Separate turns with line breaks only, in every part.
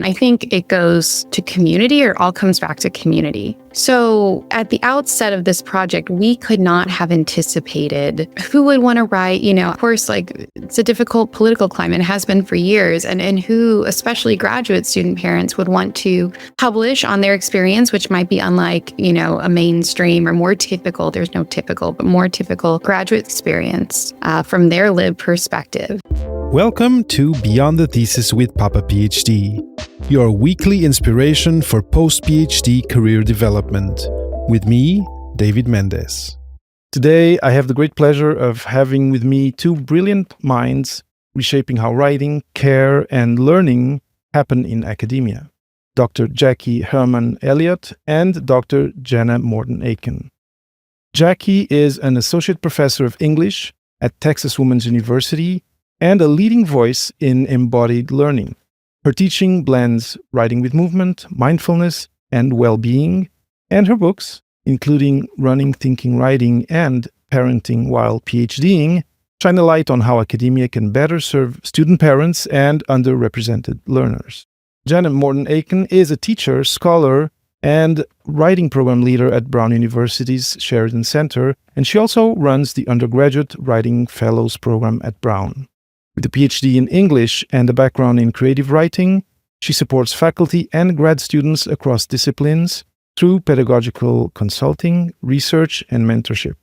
I think it goes to community, or all comes back to community. So at the outset of this project, we could not have anticipated who would want to write, of course, it's a difficult political climate, it has been for years, and who, especially graduate student parents, would want to publish on their experience, which might be unlike, a mainstream or more typical, there's no typical, but more typical graduate experience from their lived perspective.
Welcome to Beyond the Thesis with Papa PhD, your weekly inspiration for post-PhD career development. With me, David Mendes. Today, I have the great pleasure of having with me two brilliant minds reshaping how writing, care, and learning happen in academia. Dr. Jackie Hoermann-Elliott and Dr. Jenna Morton-Aiken. Jackie is an associate professor of English at Texas Women's University and a leading voice in embodied learning. Her teaching blends writing with movement, mindfulness, and well-being, and her books, including Running, Thinking, Writing, and Parenting While PhDing, shine a light on how academia can better serve student parents and underrepresented learners. Jenna Morton-Aiken is a teacher, scholar, and writing program leader at Brown University's Sheridan Center, and she also runs the Undergraduate Writing Fellows program at Brown. With a PhD in English and a background in creative writing, she supports faculty and grad students across disciplines through pedagogical consulting, research, and mentorship.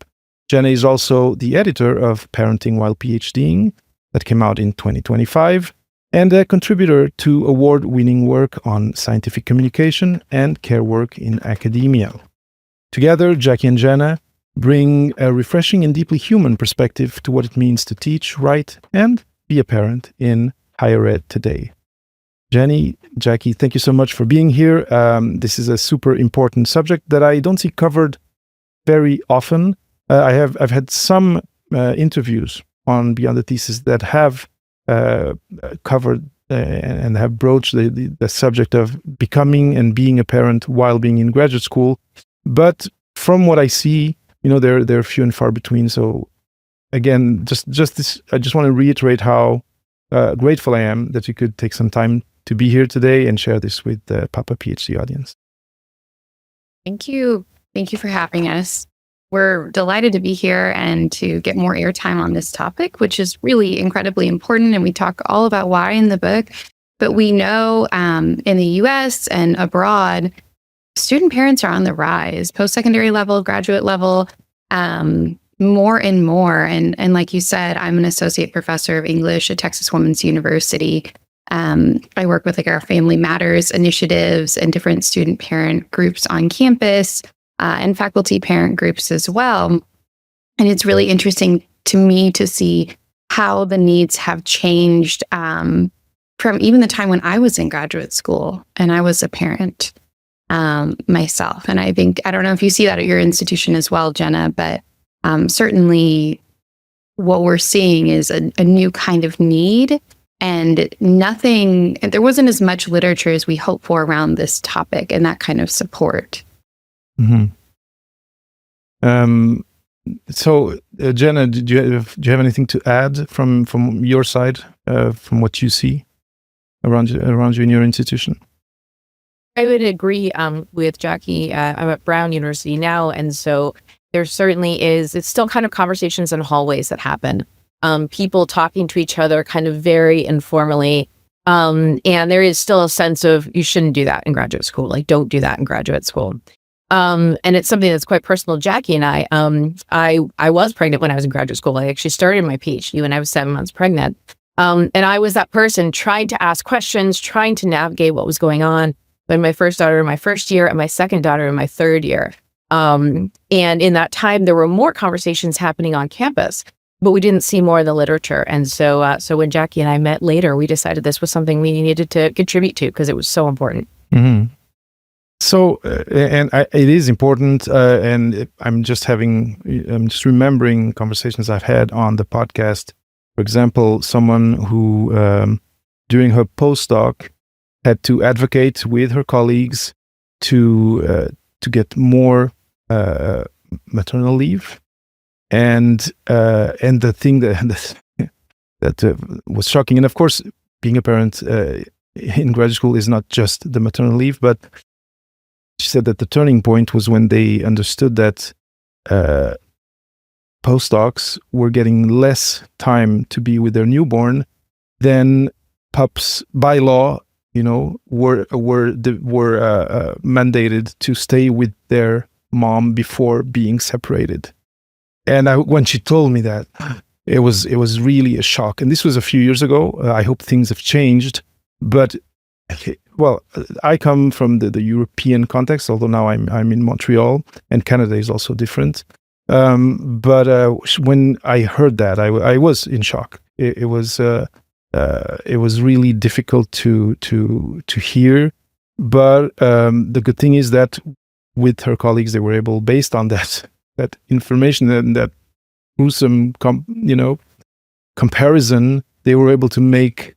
Jenna is also the editor of Parenting While PhDing, that came out in 2025, and a contributor to award-winning work on scientific communication and care work in academia. Together, Jackie and Jenna bring a refreshing and deeply human perspective to what it means to teach, write, and be a parent in higher ed today. Jackie, thank you so much for being here. This is a super important subject that I don't see covered very often. I've had some interviews on Beyond the Thesis that have covered and have broached the subject of becoming and being a parent while being in graduate school. But from what I see, they're few and far between. So again, just this, I just want to reiterate how grateful I am that you could take some time to be here today and share this with the Papa PhD audience.
Thank you. Thank you for having us. We're delighted to be here and to get more airtime on this topic, which is really incredibly important. And we talk all about why in the book. But we know in the US and abroad, student parents are on the rise, post-secondary level, graduate level, more and more. And like you said, I'm an associate professor of English at Texas Women's University. I work with our Family Matters initiatives and different student parent groups on campus and faculty parent groups as well. And it's really interesting to me to see how the needs have changed from even the time when I was in graduate school and I was a parent myself. And I don't know if you see that at your institution as well, Jenna, but certainly what we're seeing is a new kind of need, and there wasn't as much literature as we hoped for around this topic and that kind of support.
Mm-hmm. So, Jenna, do you have anything to add from your side, from what you see around you in your institution?
I would agree with Jackie. I'm at Brown University now, and so there certainly is. It's still kind of conversations in hallways that happen. People talking to each other kind of very informally. And there is still a sense of, you shouldn't do that in graduate school. Don't do that in graduate school. And it's something that's quite personal. Jackie and I was pregnant when I was in graduate school. I actually started my PhD when I was 7 months pregnant. And I was that person trying to ask questions, trying to navigate what was going on. When my first daughter in my first year and my second daughter in my third year. And in that time, there were more conversations happening on campus, but we didn't see more of the literature. And so when Jackie and I met later, we decided this was something we needed to contribute to because it was so important.
Mm-hmm. So, it is important, and I'm just remembering conversations I've had on the podcast. For example, someone who, during her postdoc, had to advocate with her colleagues to get more maternal leave, and the thing that was shocking, and of course, being a parent in graduate school is not just the maternal leave, but she said that the turning point was when they understood that postdocs were getting less time to be with their newborn than pups by law, were mandated to stay with their mom before being separated. And when she told me that, it was really a shock. And this was a few years ago. I hope things have changed. But well, I come from the European context, although now I'm in Montreal, and Canada is also different. But when I heard that, I was in shock. It was really difficult to hear. But the good thing is that with her colleagues, they were able, based on that information and that gruesome comparison, they were able to make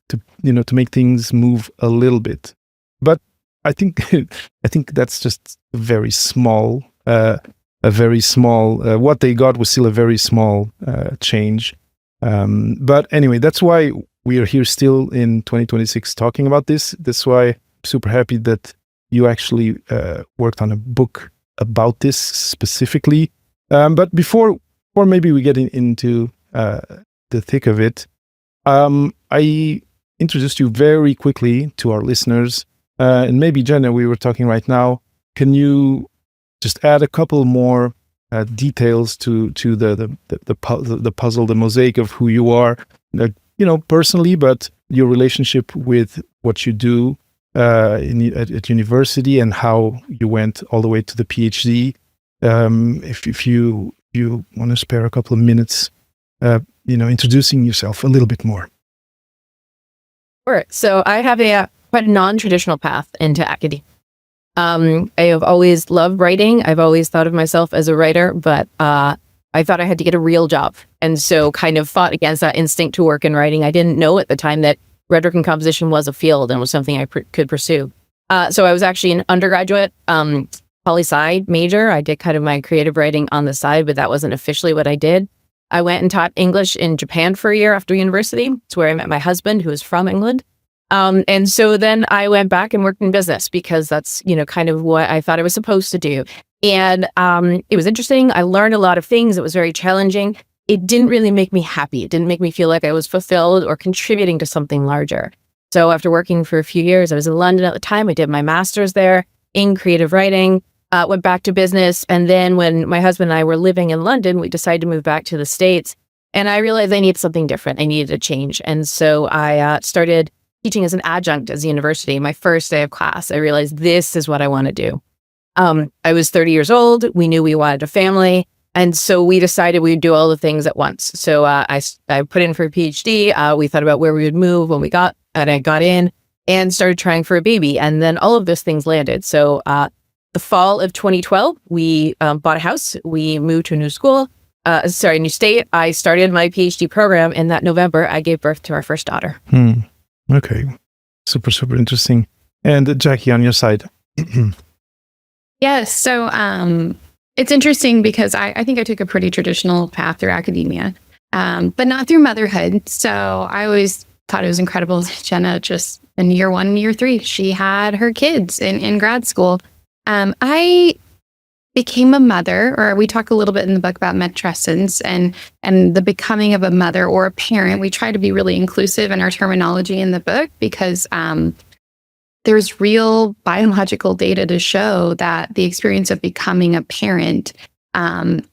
things move a little bit. But I think that's just very small. What they got was still a very small change. But anyway, that's why we are here still in 2026 talking about this. That's why I'm super happy that you actually worked on a book about this specifically. But before maybe we get into the thick of it, I introduced you very quickly to our listeners. And maybe, Jenna, we were talking right now. Can you just add a couple more details to the puzzle, the mosaic of who you are, personally, but your relationship with what you do at university and how you went all the way to the PhD. If you want to spare a couple of minutes, introducing yourself a little bit more.
Sure. So I have quite a non-traditional path into academia. I have always loved writing. I've always thought of myself as a writer, but I thought I had to get a real job. And so kind of fought against that instinct to work in writing. I didn't know at the time that rhetoric and composition was a field and was something I could pursue. So I was actually an undergraduate poli-sci major. I did kind of my creative writing on the side, but that wasn't officially what I did. I went and taught English in Japan for a year after university. It's where I met my husband, who is from England. And so then I went back and worked in business because that's, kind of what I thought I was supposed to do. And it was interesting. I learned a lot of things. It was very challenging. It didn't really make me happy. It didn't make me feel like I was fulfilled or contributing to something larger. So after working for a few years, I was in London at the time. I did my master's there in creative writing, went back to business. And then when my husband and I were living in London, we decided to move back to the States. And I realized I needed something different. I needed a change. And so I started teaching as an adjunct at the university. My first day of class, I realized this is what I want to do. I was 30 years old. We knew we wanted a family. And so we decided we would do all the things at once. So I put in for a PhD. We thought about where we would move when I got in and started trying for a baby. And then all of those things landed. So the fall of 2012, we bought a house. We moved to a new school, new state. I started my PhD program. And that November, I gave birth to our first daughter.
Okay. Super, super interesting. And Jackie, on your side.
Yes. So it's interesting because I think I took a pretty traditional path through academia, but not through motherhood. So I always thought it was incredible. Jenna, just in year 1 and year 3, she had her kids in grad school. I became a mother, or we talk a little bit in the book about matrescence and the becoming of a mother or a parent. We try to be really inclusive in our terminology in the book because there's real biological data to show that the experience of becoming a parent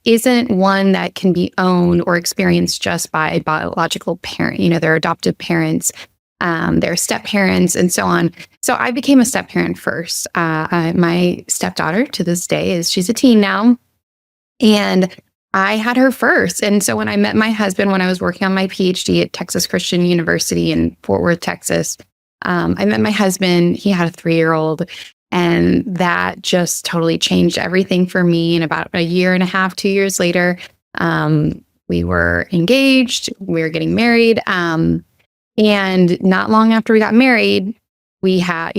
isn't one that can be owned or experienced just by a biological parent. There are adoptive parents, there are step parents, and so on. So I became a step parent first. My stepdaughter to this day she's a teen now, and I had her first. And so when I met my husband, when I was working on my PhD at Texas Christian University in Fort Worth, Texas, I met my husband. He had a 3-year-old, and that just totally changed everything for me. And about a year and a half, 2 years later, we were engaged. We were getting married. And not long after we got married, we had,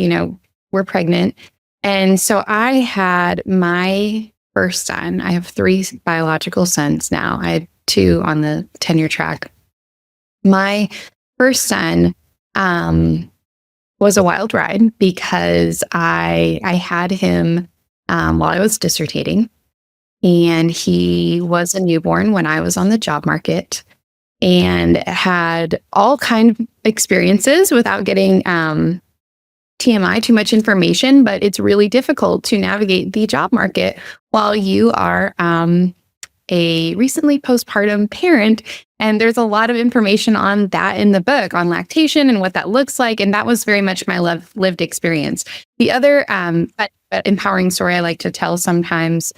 we're pregnant. And so I had my first son. I have 3 biological sons now. I had 2 on the tenure track. My first son, was a wild ride because I had him while I was dissertating, and he was a newborn when I was on the job market and had all kind of experiences without getting TMI, too much information, but it's really difficult to navigate the job market while you are a recently postpartum parent. And there's a lot of information on that in the book, on lactation and what that looks like. And that was very much my lived experience. The other but empowering story I like to tell sometimes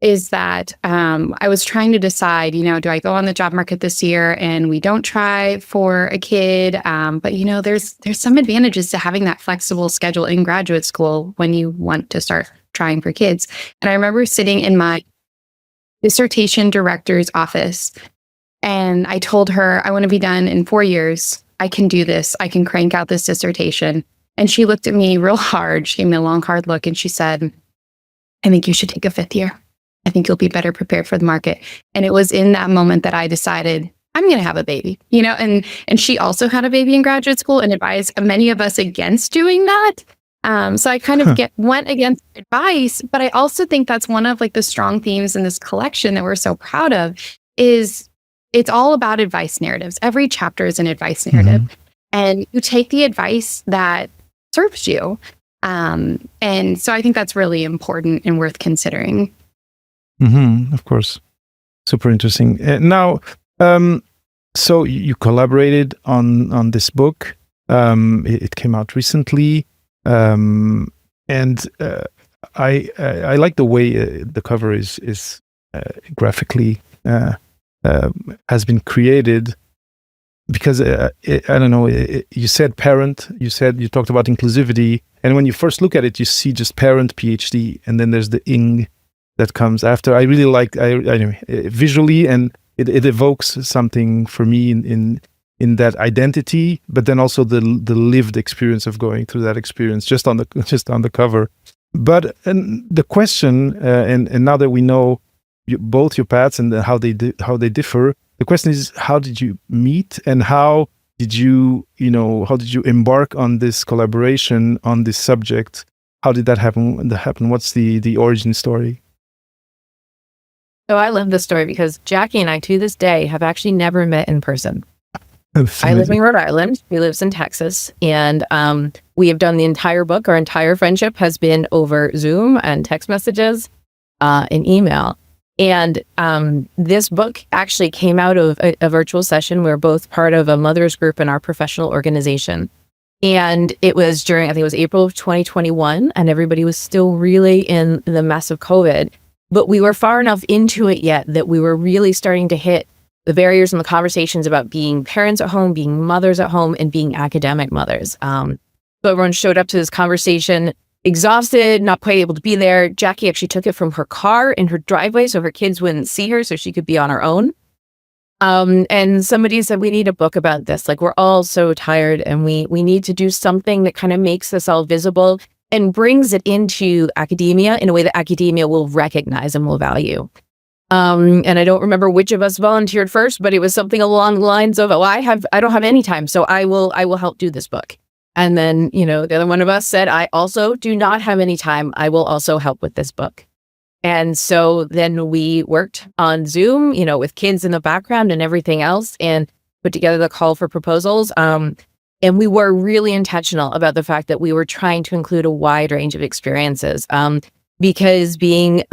is that I was trying to decide, do I go on the job market this year and we don't try for a kid? But there's some advantages to having that flexible schedule in graduate school when you want to start trying for kids. And I remember sitting in my dissertation director's office, and I told her, I want to be done in 4 years. I can do this. I can crank out this dissertation. And she looked at me real hard. She gave me a long, hard look, and she said, I think you should take a 5th year. I think you'll be better prepared for the market. And it was in that moment that I decided I'm going to have a baby, and she also had a baby in graduate school and advised many of us against doing that. So I kind of went against advice, but I also think that's one of the strong themes in this collection that we're so proud of is it's all about advice narratives. Every chapter is an advice narrative, and you take the advice that serves you. And so I think that's really important and worth considering.
Of course. Super interesting. Now, so you collaborated on this book. It came out recently. And I like the way the cover is graphically has been created, because I don't know, you said parent, you talked about inclusivity, and when you first look at it, you see just parent PhD, and then there's the ing that comes after. I really like visually, and it evokes something for me in that identity, but then also the lived experience of going through that experience just on the cover. But the question, and now that we know both your paths and how they differ, the question is, how did you meet, and how did you embark on this collaboration on this subject? How did that happen? What's the origin story?
So I love this story because Jackie and I, to this day, have actually never met in person. I live in Rhode Island. He lives in Texas. And we have done the entire book. Our entire friendship has been over Zoom and text messages and email. And this book actually came out of a virtual session. We're both part of a mothers group in our professional organization. And it was during, I think it was April of 2021, and everybody was still really in the mess of COVID. But we were far enough into it yet that we were really starting to hit the barriers and the conversations about being parents at home, being mothers at home, and being academic mothers. So everyone showed up to this conversation exhausted, not quite able to be there. Jackie actually took it from her car in her driveway so her kids wouldn't see her, so she could be on her own. And somebody said, we need a book about this. We're all so tired, and we need to do something that kind of makes this all visible and brings it into academia in a way that academia will recognize and will value. And I don't remember which of us volunteered first, but it was something along the lines of, I don't have any time, so I will help do this book. And then, the other one of us said, I also do not have any time. I will also help with this book. And so then we worked on Zoom, with kids in the background and everything else, and put together the call for proposals. And we were really intentional about the fact that we were trying to include a wide range of experiences, because being,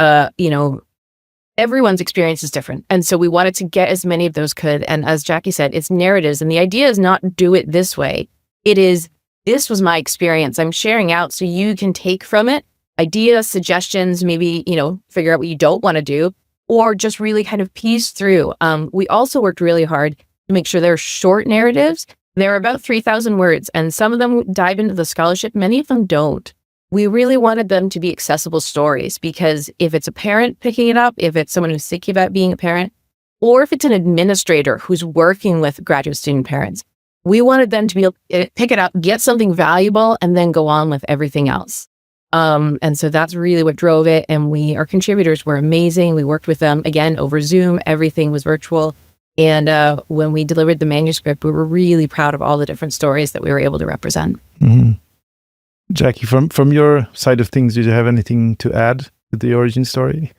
everyone's experience is different. And so we wanted to get as many of those could. And as Jackie said, it's narratives. And the idea is not do it this way. It is, this was my experience. I'm sharing out so you can take from it ideas, suggestions, maybe, figure out what you don't want to do, or just really kind of piece through. We also worked really hard to make sure they're short narratives. They're about 3,000 words, and some of them dive into the scholarship. Many of them don't. We really wanted them to be accessible stories, because if it's a parent picking it up, if it's someone who's thinking about being a parent, or if it's an administrator who's working with graduate student parents, we wanted them to be able to pick it up, get something valuable, and then go on with everything else. And so that's really what drove it. And our contributors were amazing. We worked with them again over Zoom. Everything was virtual. And when we delivered the manuscript, we were really proud of all the different stories that we were able to represent.
Mm-hmm. Jackie, from your side of things, did you have anything to add to the origin story?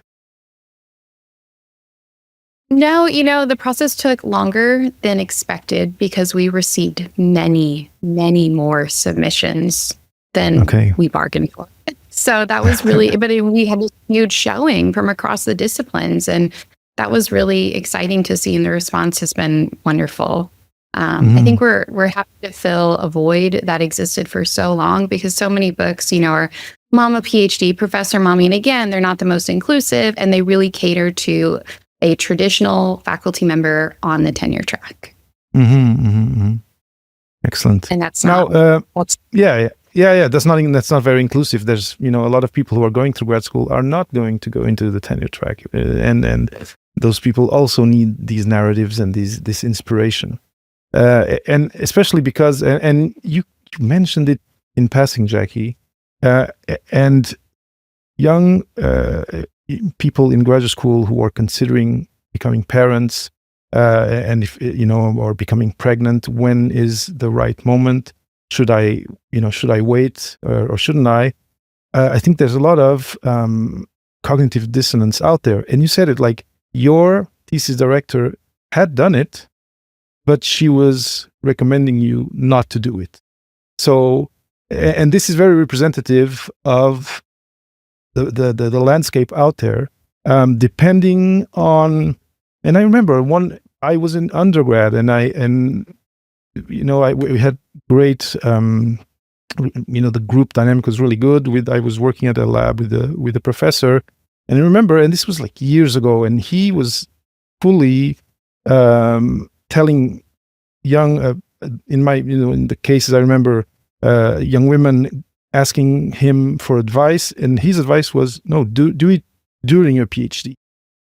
No, the process took longer than expected because we received many, many more submissions than we bargained for. So that was really, but we had this huge showing from across the disciplines, and that was really exciting to see, and the response has been wonderful. I think we're happy to fill a void that existed for so long, because so many books, are Mama PhD, Professor Mommy, and again, they're not the most inclusive, and they really cater to a traditional faculty member on the tenure track.
Excellent.
And that's
now, that's not very inclusive. There's, a lot of people who are going through grad school are not going to go into the tenure track, and those people also need these narratives and this inspiration. And especially because, and you mentioned it in passing, Jackie, and young people in graduate school who are considering becoming parents, and if or becoming pregnant, when is the right moment? Should I wait or shouldn't I? I think there's a lot of cognitive dissonance out there, and you said it, like your thesis director had done it, but she was recommending you not to do it. So, and this is very representative of the landscape out there, depending on. And I remember I was in undergrad, and we had great. The group dynamic was really good. I was working at a lab with a professor, and I remember, and this was like years ago, and he was fully telling young, in the cases I remember, young women asking him for advice, and his advice was, no, do it during your PhD.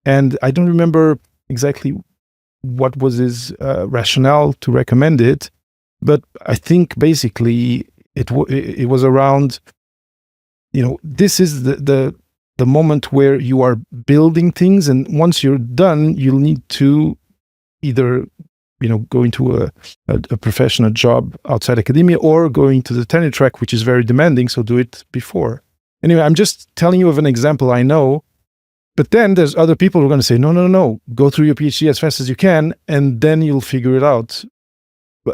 And I don't remember exactly what was his rationale to recommend it, but I think basically it was around, this is the moment where you are building things, and once you're done, you'll need to either go into a professional job outside academia, or going to the tenure track, which is very demanding, so do it before. Anyway, I'm just telling you of an example I know, but then there's other people who are going to say, no, go through your PhD as fast as you can, and then you'll figure it out.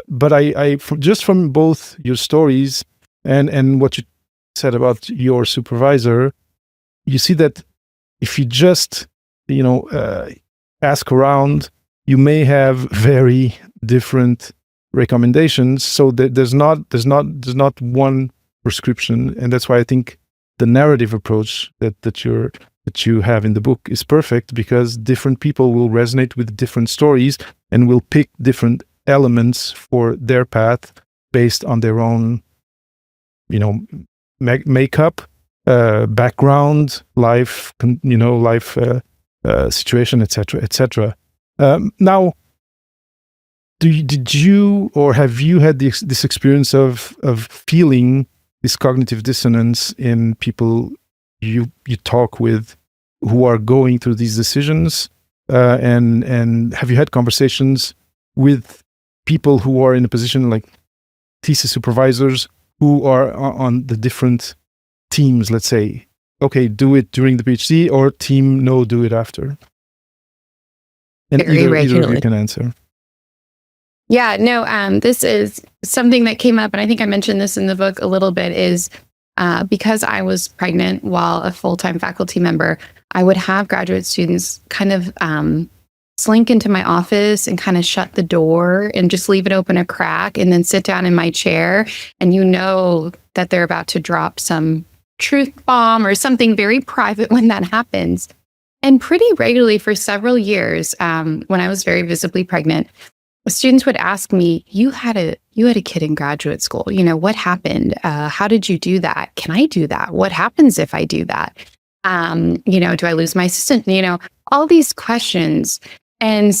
But I just from both your stories and what you said about your supervisor, you see that if you just, ask around, you may have very different recommendations. So there's not one prescription, and that's why I think the narrative approach that you have in the book is perfect, because different people will resonate with different stories and will pick different elements for their path based on their own, makeup, background, life, situation, etc., etc. Now, did you or have you had this experience of feeling this cognitive dissonance in people you talk with who are going through these decisions, and have you had conversations with people who are in a position like thesis supervisors who are on the different teams? Let's say, okay, do it during the PhD, or team, no, do it after. And either of you can answer.
Yeah, no, this is something that came up, and I think I mentioned this in the book a little bit, is because I was pregnant while a full-time faculty member, I would have graduate students kind of slink into my office and kind of shut the door and just leave it open a crack, and then sit down in my chair, and that they're about to drop some truth bomb or something very private when that happens. And pretty regularly for several years, when I was very visibly pregnant, students would ask me, you had a kid in graduate school, what happened? How did you do that? Can I do that? What happens if I do that? Do I lose my assistant? All these questions. And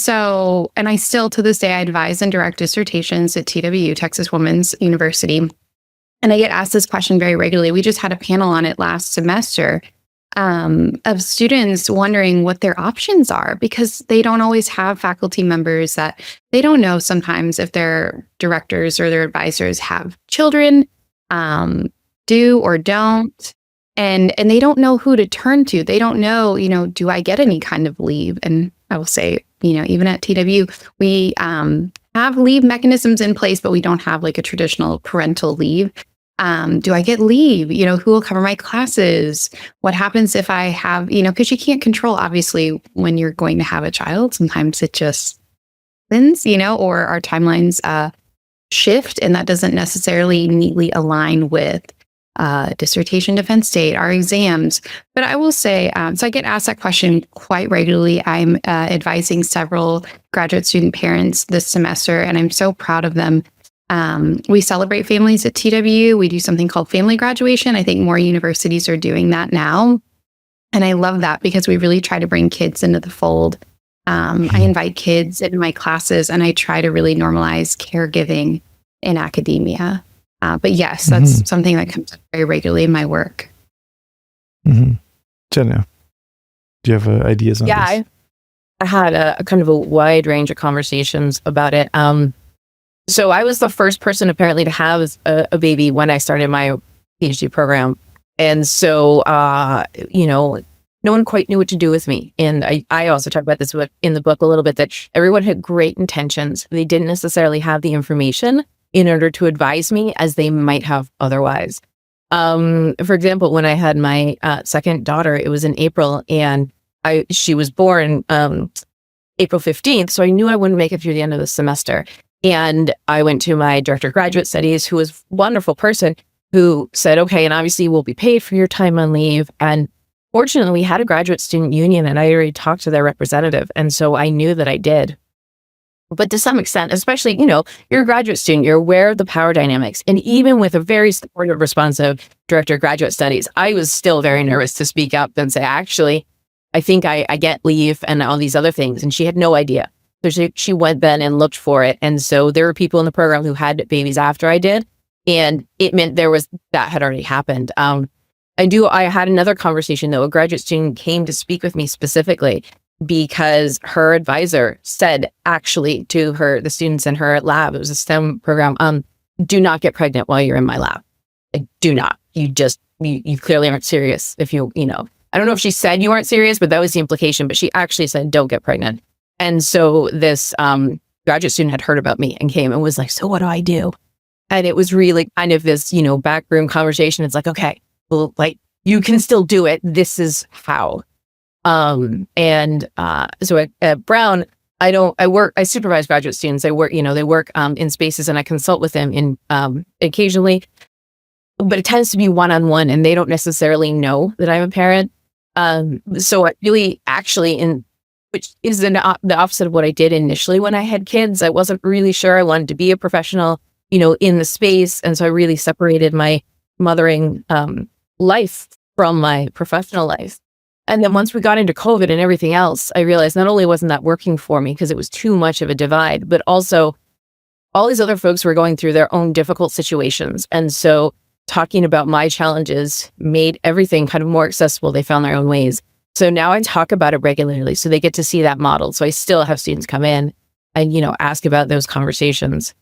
I still to this day, I advise and direct dissertations at TWU, Texas Women's University. And I get asked this question very regularly. We just had a panel on it last semester. of students wondering what their options are because they don't always have faculty members that they don't know sometimes if their directors or their advisors have children, do or don't. And they don't know who to turn to. They don't know, do I get any kind of leave? And I will say, even at TW, we have leave mechanisms in place, but we don't have like a traditional parental leave. Do I get leave? Who will cover my classes? What happens if I have, because you can't control, obviously, when you're going to have a child. Sometimes it just happens, or our timelines shift, and that doesn't necessarily neatly align with dissertation defense date, our exams. But I will say, so I get asked that question quite regularly. I'm advising several graduate student parents this semester, and I'm so proud of them. We celebrate families at TW. We do something called family graduation. I think more universities are doing that now. And I love that because we really try to bring kids into the fold. I invite kids into my classes and I try to really normalize caregiving in academia. But yes, that's something that comes up very regularly in my work.
Jenna, do you have ideas on this?
Yeah, I had a kind of a wide range of conversations about it. So I was the first person apparently to have a baby when I started my PhD program. And so, no one quite knew what to do with me. And I also talk about this in the book a little bit, that everyone had great intentions. They didn't necessarily have the information in order to advise me as they might have otherwise. For example, when I had my second daughter, it was in April, and she was born April 15th. So I knew I wouldn't make it through the end of the semester. And I went to my director of graduate studies, who was a wonderful person, who said, okay, and obviously we'll be paid for your time on leave. And fortunately, we had a graduate student union, and I already talked to their representative. And so I knew that I did. But to some extent, especially, you're a graduate student, you're aware of the power dynamics. And even with a very supportive, responsive director of graduate studies, I was still very nervous to speak up and say, actually, I think I get leave and all these other things. And she had no idea. So she went then and looked for it. And so there were people in the program who had babies after I did. And it meant that had already happened. I had another conversation, though. A graduate student came to speak with me specifically because her advisor said, actually, to the students in her lab, it was a STEM program, do not get pregnant while you're in my lab. Like, do not. You clearly aren't serious. If I don't know if she said you aren't serious, but that was the implication. But she actually said, don't get pregnant. And so this graduate student had heard about me and came and was like, so what do I do? And it was really kind of this, backroom conversation. It's like, okay, well, like, you can still do it. This is how. So at Brown, I supervise graduate students. They work in spaces, and I consult with them occasionally, but it tends to be one-on-one, and they don't necessarily know that I'm a parent. So I really which is the opposite of what I did initially when I had kids. I wasn't really sure I wanted to be a professional, in the space. And so I really separated my mothering life from my professional life. And then once we got into COVID and everything else, I realized not only wasn't that working for me because it was too much of a divide, but also all these other folks were going through their own difficult situations. And so talking about my challenges made everything kind of more accessible. They found their own ways. So now I talk about it regularly, so they get to see that model. So I still have students come in and, ask about those conversations.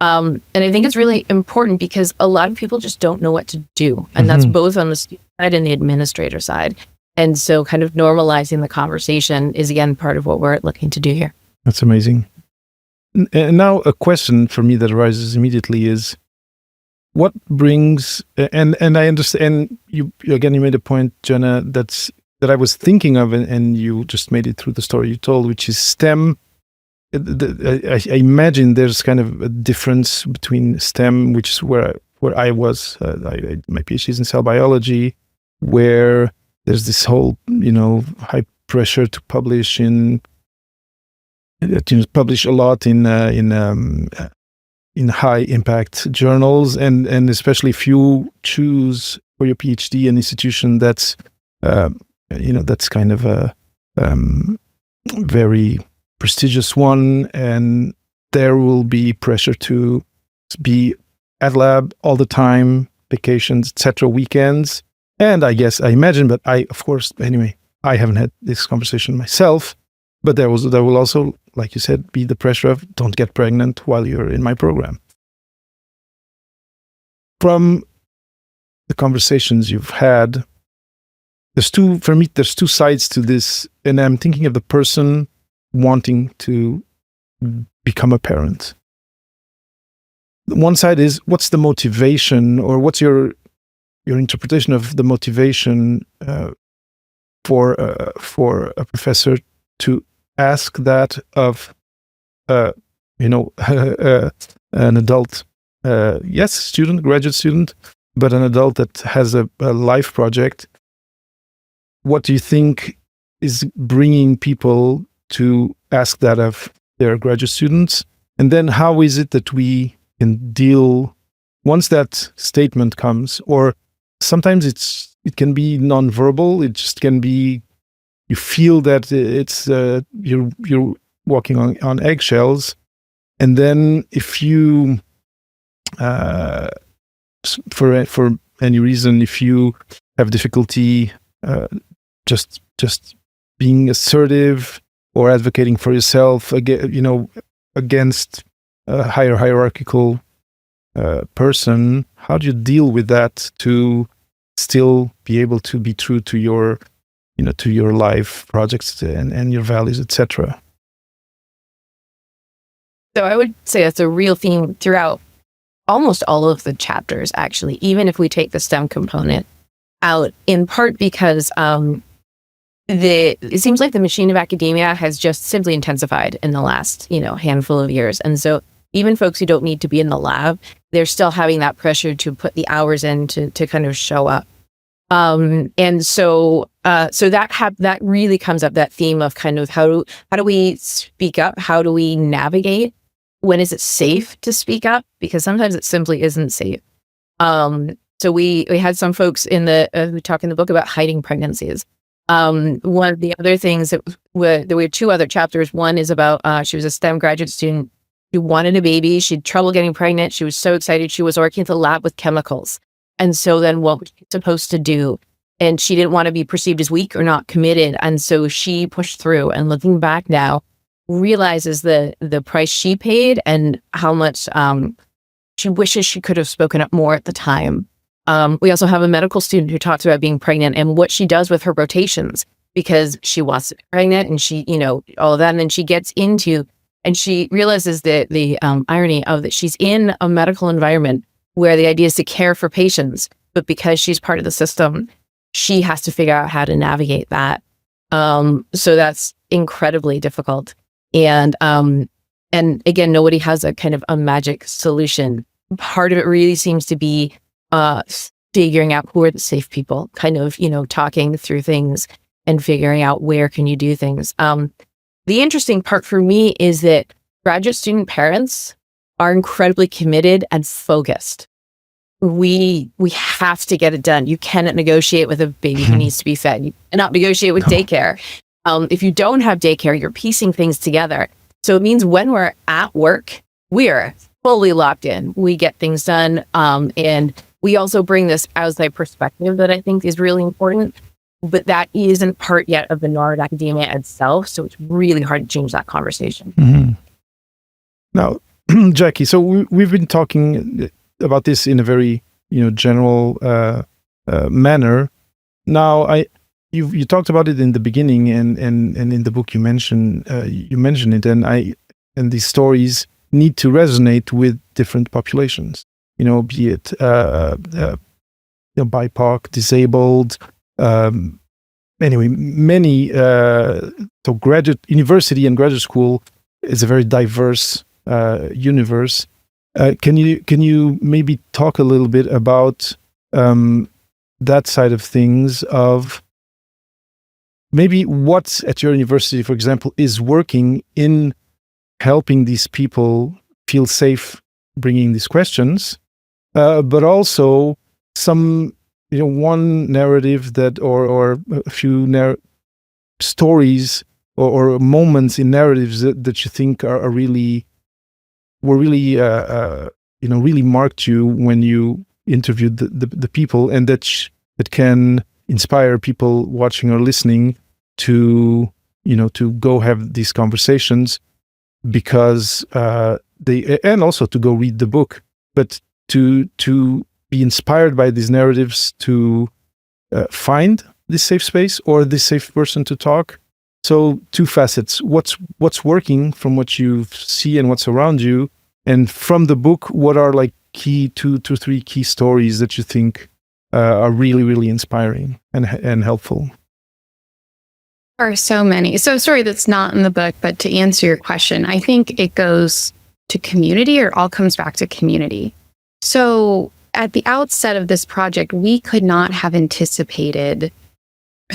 And I think it's really important because a lot of people just don't know what to do. And that's both on the student side and the administrator side. And so kind of normalizing the conversation is, again, part of what we're looking to do here.
That's amazing. And now a question for me that arises immediately is, what brings, and I understand, you made a point, Jenna, that I was thinking of, and you just made it through the story you told, which is STEM. I imagine there's kind of a difference between STEM, which is where I was. My PhD is in cell biology, where there's this whole, high pressure to publish publish a lot in high impact journals, and especially if you choose for your PhD an institution that's that's kind of a very prestigious one, and there will be pressure to be at lab all the time, vacations, etc., weekends. And I imagine, but I haven't had this conversation myself, but there will also, like you said, be the pressure of don't get pregnant while you're in my program. From the conversations you've had, there's two sides to this, and I'm thinking of the person wanting to become a parent. One side is, what's the motivation, or what's your interpretation of the motivation for a professor to ask that of an adult, student, graduate student, but an adult that has a life project? What do you think is bringing people to ask that of their graduate students? And then how is it that we can deal once that statement comes? Or sometimes it can be nonverbal. It just can be, you feel that it's you're walking on eggshells, and then if you for any reason, if you have difficulty just being assertive or advocating for yourself against a higher hierarchical person, how do you deal with that to still be able to be true to your life projects and your values, etc.?
So I would say that's a real theme throughout almost all of the chapters, actually, even if we take the STEM component out, in part because it seems like the machine of academia has just simply intensified in the last, handful of years. And so even folks who don't need to be in the lab, they're still having that pressure to put the hours in to kind of show up. And so that really comes up, that theme of kind of how do we speak up? How do we navigate? When is it safe to speak up? Because sometimes it simply isn't safe. So we had some folks who talk in the book about hiding pregnancies. One of the other things there were two other chapters. One is about she was a STEM graduate student who wanted a baby. She had trouble getting pregnant. She was so excited. She was working at the lab with chemicals. And so then what was she supposed to do? And she didn't want to be perceived as weak or not committed. And so she pushed through, and looking back now, realizes the price she paid and how much she wishes she could have spoken up more at the time. We also have a medical student who talks about being pregnant and what she does with her rotations, because she wants to be pregnant and she, all of that. And then she gets into, and she realizes the irony of that she's in a medical environment where the idea is to care for patients, but because she's part of the system, she has to figure out how to navigate that. So that's incredibly difficult. And again, nobody has a kind of a magic solution. Part of it really seems to be figuring out who are the safe people, kind of, talking through things and figuring out where can you do things. The interesting part for me is that graduate student parents are incredibly committed and focused. We have to get it done. You cannot negotiate with a baby who needs to be fed. You cannot negotiate with daycare. If you don't have daycare, you're piecing things together. So it means when we're at work, we're fully locked in. We get things done. And we also bring this outside perspective that I think is really important, but that isn't part yet of the norm of academia itself. So it's really hard to change that conversation.
Mm-hmm. Now, Jackie, so we've been talking about this in a very, general manner. Now, you talked about it in the beginning, and in the book you mentioned it, and these stories need to resonate with different populations. Be it BIPOC, disabled, anyway, many. So university and graduate school is a very diverse universe. Can you maybe talk a little bit about that side of things, of maybe what at your university, for example, is working in helping these people feel safe bringing these questions, but also some, one narrative that, or a few stories or moments in narratives that you think were really really marked you when you interviewed the people, and that that can inspire people watching or listening to go have these conversations, because and also to go read the book, but to be inspired by these narratives, to find this safe space or this safe person to talk. So two facets: what's working from what you see and what's around you, and from the book, what are like key two to three key stories that you think are really, really inspiring and helpful.
There are so many. So sorry, that's not in the book, but to answer your question, I think it goes to community, or all comes back to community. So at the outset of this project, we could not have anticipated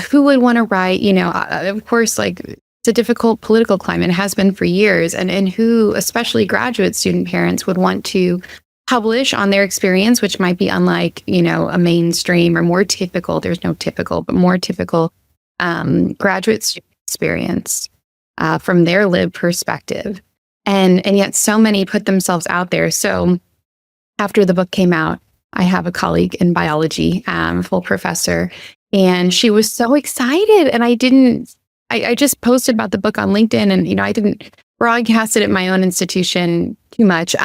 who would want to write, of course, like it's a difficult political climate, it has been for years, and who, especially graduate student parents, would want to publish on their experience, which might be unlike, a mainstream or more typical, there's no typical, but more typical graduate student experience from their lived perspective. And yet so many put themselves out there. So after the book came out, I have a colleague in biology, full professor, and she was so excited. And I just posted about the book on LinkedIn, and, I didn't broadcast it at my own institution too much.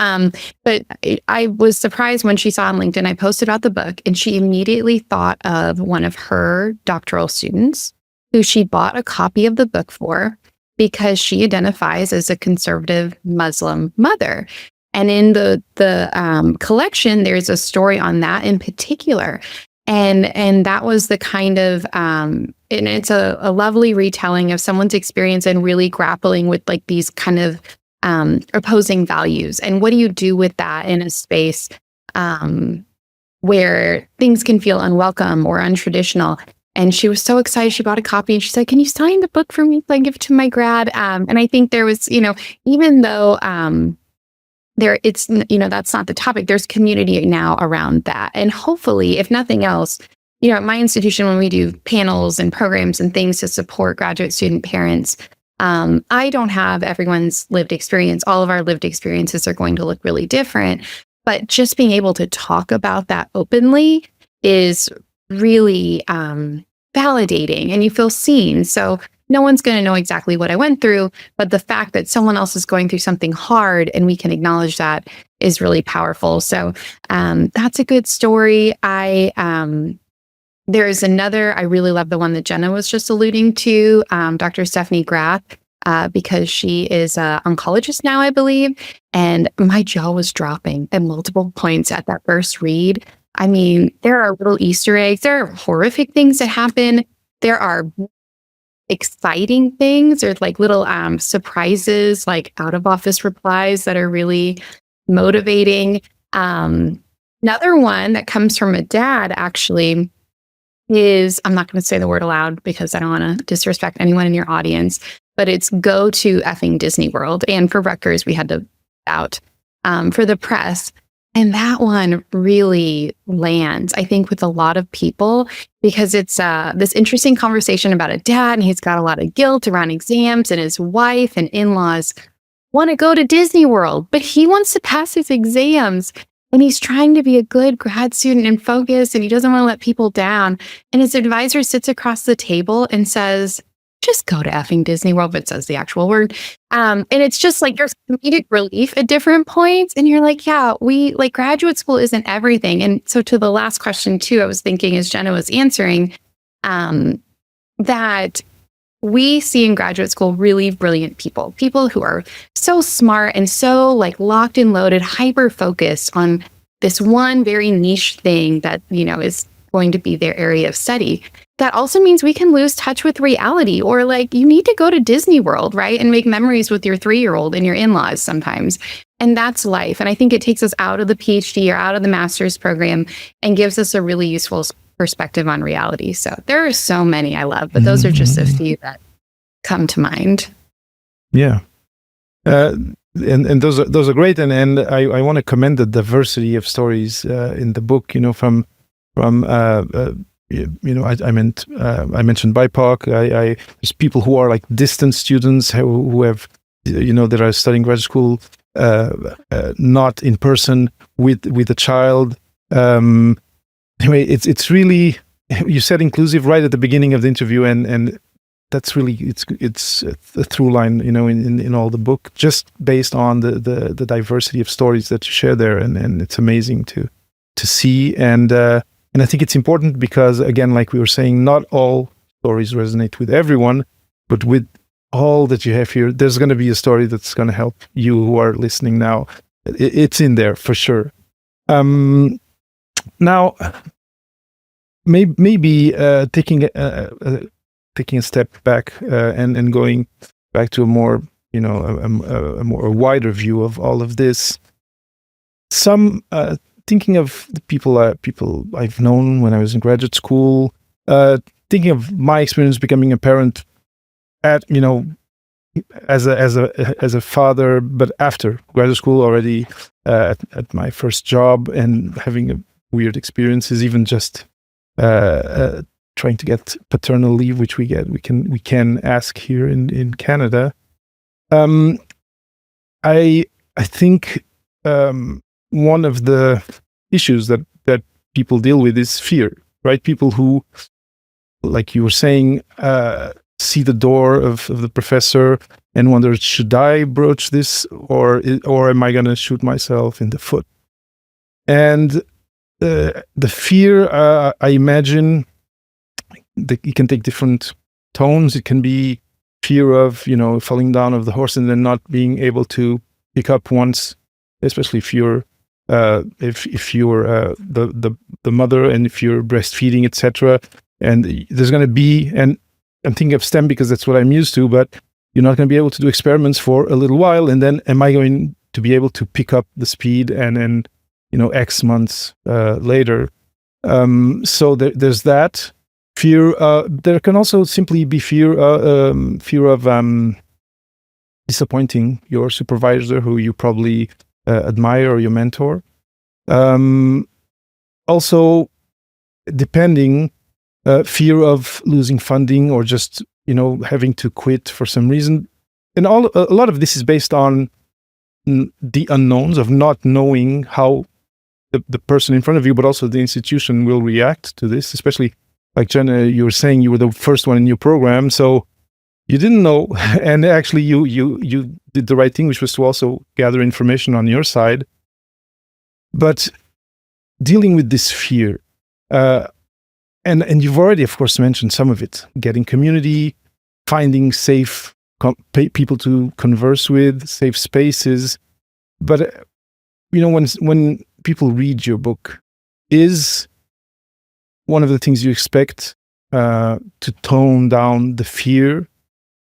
But I was surprised when she saw on LinkedIn, I posted about the book, and she immediately thought of one of her doctoral students who she bought a copy of the book for, because she identifies as a conservative Muslim mother. And in the collection, there's a story on that in particular. And that was the kind of, and it's a lovely retelling of someone's experience and really grappling with like these kind of opposing values. And what do you do with that in a space where things can feel unwelcome or untraditional? And she was so excited. She bought a copy and she said, "Can you sign the book for me so I can give it to my grad?" And I think there was, even though it's, that's not the topic, there's community now around that. And hopefully, if nothing else, at my institution, when we do panels and programs and things to support graduate student parents, I don't have everyone's lived experience. All of our lived experiences are going to look really different. But just being able to talk about that openly is really validating, and you feel seen. So no one's going to know exactly what I went through, but the fact that someone else is going through something hard and we can acknowledge that is really powerful. So that's a good story. There's another, I really love the one that Jenna was just alluding to, Dr. Stephanie Grath, because she is an oncologist now, I believe. And my jaw was dropping at multiple points at that first read. I mean, there are little Easter eggs. There are horrific things that happen. There are exciting things. There's like little surprises, like out of office replies that are really motivating. Another one that comes from a dad actually is, I'm not going to say the word aloud because I don't want to disrespect anyone in your audience, but it's "Go to effing Disney World." And for Rutgers, we had to out for the press. And that one really lands, I think, with a lot of people, because it's this interesting conversation about a dad, and he's got a lot of guilt around exams, and his wife and in-laws want to go to Disney World, but he wants to pass his exams, and he's trying to be a good grad student and focus, and he doesn't want to let people down. And his advisor sits across the table and says, "Just go to effing Disney World," but says the actual word. And it's just like there's comedic relief at different points. And you're like, yeah, we like graduate school isn't everything. And so to the last question too, I was thinking as Jenna was answering, that we see in graduate school really brilliant people who are so smart and so like locked and loaded, hyper focused on this one very niche thing that, is going to be their area of study. That also means we can lose touch with reality, or like you need to go to Disney World, right? And make memories with your 3-year-old and your in-laws sometimes. And that's life. And I think it takes us out of the PhD or out of the master's program and gives us a really useful perspective on reality. So there are so many I love, but those are just a few that come to mind.
Yeah. And those are great. And I want to commend the diversity of stories in the book, from I mentioned BIPOC. There's people who are like distant students who have, that are studying graduate school, not in person with a child. Anyway, it's really you said inclusive right at the beginning of the interview, and that's really it's a through line, in all the book, just based on the diversity of stories that you share there, and it's amazing to see, and I think it's important because, again, like we were saying, not all stories resonate with everyone, but with all that you have here, there's going to be a story that's going to help you who are listening now. It's in there for sure. Now, maybe taking a step back and going back to a more, a wider view of all of this. Thinking of the people I've known when I was in graduate school, thinking of my experience becoming a parent at, as a father, but after graduate school already, at my first job, and having weird experiences, even just trying to get paternal leave, which we can ask here in Canada. I think one of the issues that people deal with is fear, right? People who, like you were saying, see the door of the professor and wonder, should I broach this, or am I going to shoot myself in the foot? And the fear, I imagine, it can take different tones. It can be fear of, falling down off the horse and then not being able to pick up once, especially if you're the mother, and if you're breastfeeding, etc. And there's going to be, and I'm thinking of STEM because that's what I'm used to, but you're not going to be able to do experiments for a little while, and then am I going to be able to pick up the speed and then X months later? So there's that fear. There can also simply be fear of disappointing your supervisor, who you probably admire, or your mentor. Also, depending, fear of losing funding, or just having to quit for some reason, and a lot of this is based on the unknowns of not knowing how the person in front of you, but also the institution, will react to this. Especially, like Jenna, you were saying, you were the first one in your program, so you didn't know, and actually you did the right thing, which was to also gather information on your side. But dealing with this fear, and you've already, of course, mentioned some of it: getting community, finding safe people to converse with, safe spaces. But when people read your book, is one of the things you expect to tone down the fear,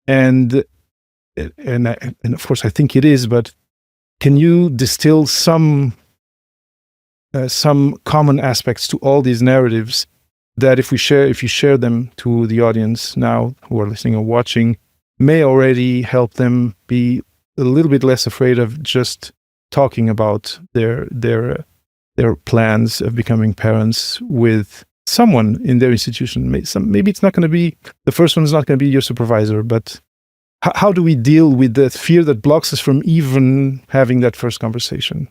and of course I think it is, but can you distill some common aspects to all these narratives that if you share them to the audience now who are listening or watching, may already help them be a little bit less afraid of just talking about their plans of becoming parents with someone in their institution? Maybe it's not going to be, the first one is not going to be your supervisor, but how do we deal with the fear that blocks us from even having that first conversation?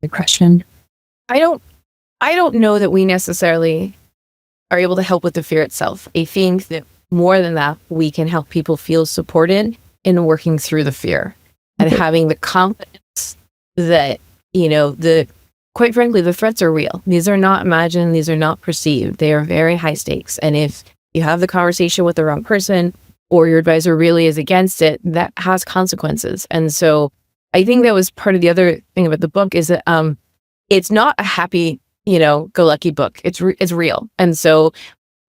Good question. I don't know that we necessarily are able to help with the fear itself. I think that more than that, we can help people feel supported in working through the fear, and having the confidence that, quite frankly, the threats are real. These are not imagined. These are not perceived. They are very high stakes. And if you have the conversation with the wrong person, or your advisor really is against it, that has consequences. And so I think that was part of the other thing about the book, is that it's not a happy, go lucky book. It's real. And so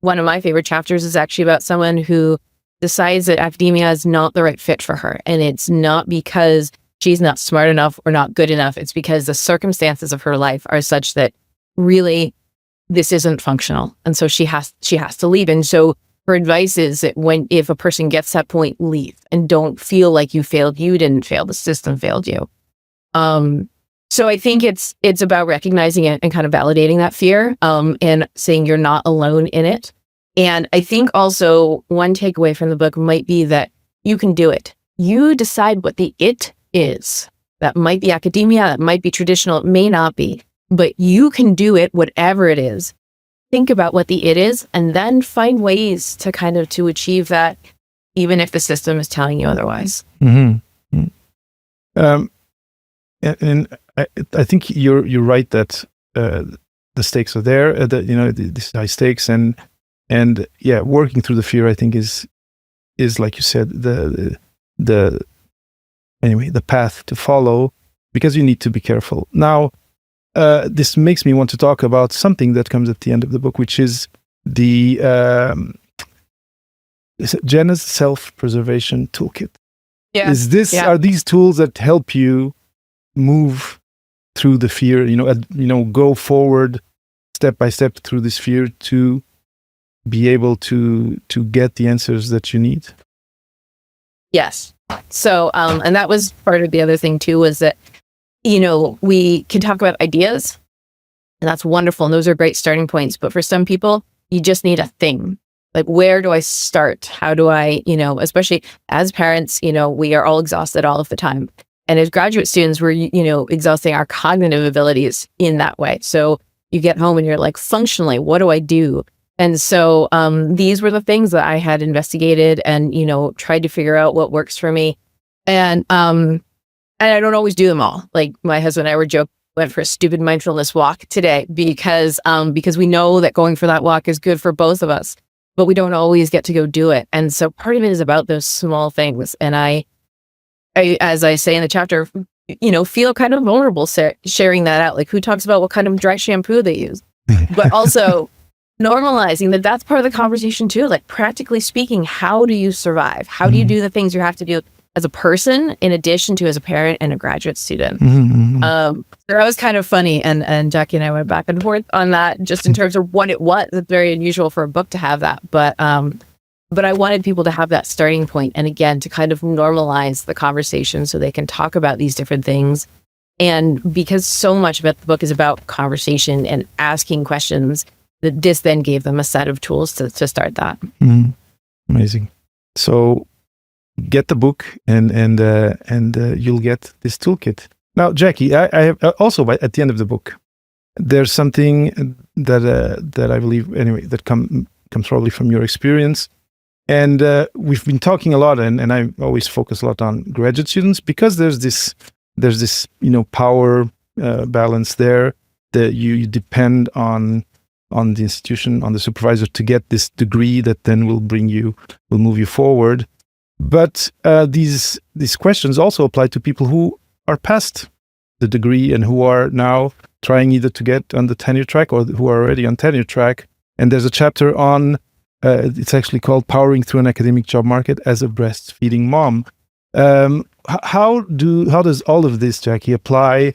one of my favorite chapters is actually about someone who decides that academia is not the right fit for her. And it's not because she's not smart enough or not good enough. It's because the circumstances of her life are such that really this isn't functional. And so she has to leave. And so her advice is that if a person gets to that point, leave, and don't feel like you failed. You didn't fail. The system failed you. So I think it's about recognizing it and kind of validating that fear, and saying you're not alone in it. And I think also one takeaway from the book might be that you can do it. You decide what the it is. That might be academia, that might be traditional, it may not be, but you can do it, whatever it is. think about what the it is, and then find ways to kind of to achieve that, even if the system is telling you otherwise.
Mm-hmm. And I think you're right that the stakes are there. These high stakes, and yeah, working through the fear, I think is like you said, the path to follow, because you need to be careful. Now, this makes me want to talk about something that comes at the end of the book, which is the Jenna's self-preservation toolkit.
Yeah.
Are these tools that help you move through the fear? Go forward step by step through this fear to be able to get the answers that you need.
Yes. So, and that was part of the other thing too, was that, we can talk about ideas, and that's wonderful. And those are great starting points. But for some people, you just need a thing. Like, where do I start? How do I, especially as parents, we are all exhausted all of the time. And as graduate students, we're, exhausting our cognitive abilities in that way. So you get home and you're like, functionally, what do I do? And so these were the things that I had investigated and, tried to figure out what works for me. And I don't always do them all. Like, my husband and I went for a stupid mindfulness walk today because we know that going for that walk is good for both of us, but we don't always get to go do it. And so part of it is about those small things. And I as I say in the chapter, feel kind of vulnerable sharing that out. Like, who talks about what kind of dry shampoo they use? But also normalizing that that's part of the conversation too. Like, practically speaking, how do you survive? How do you do the things you have to do as a person, in addition to as a parent and a graduate student? So that was kind of funny. And Jackie and I went back and forth on that, just in terms of what it was. It's very unusual for a book to have that. But I wanted people to have that starting point. And again, to kind of normalize the conversation so they can talk about these different things. And because so much about the book is about conversation and asking questions, that this then gave them a set of tools to start that.
Amazing. So get the book and you'll get this toolkit. Now, Jackie, I have also at the end of the book, there's something that I believe, anyway, that comes probably from your experience. And we've been talking a lot, and I always focus a lot on graduate students, because there's this power balance there, that you depend on the institution, on the supervisor, to get this degree that then will move you forward. But these questions also apply to people who are past the degree and who are now trying either to get on the tenure track or who are already on tenure track. And there's a chapter on, it's actually called Powering Through an Academic Job Market as a Breastfeeding Mom. How does all of this, Jackie, apply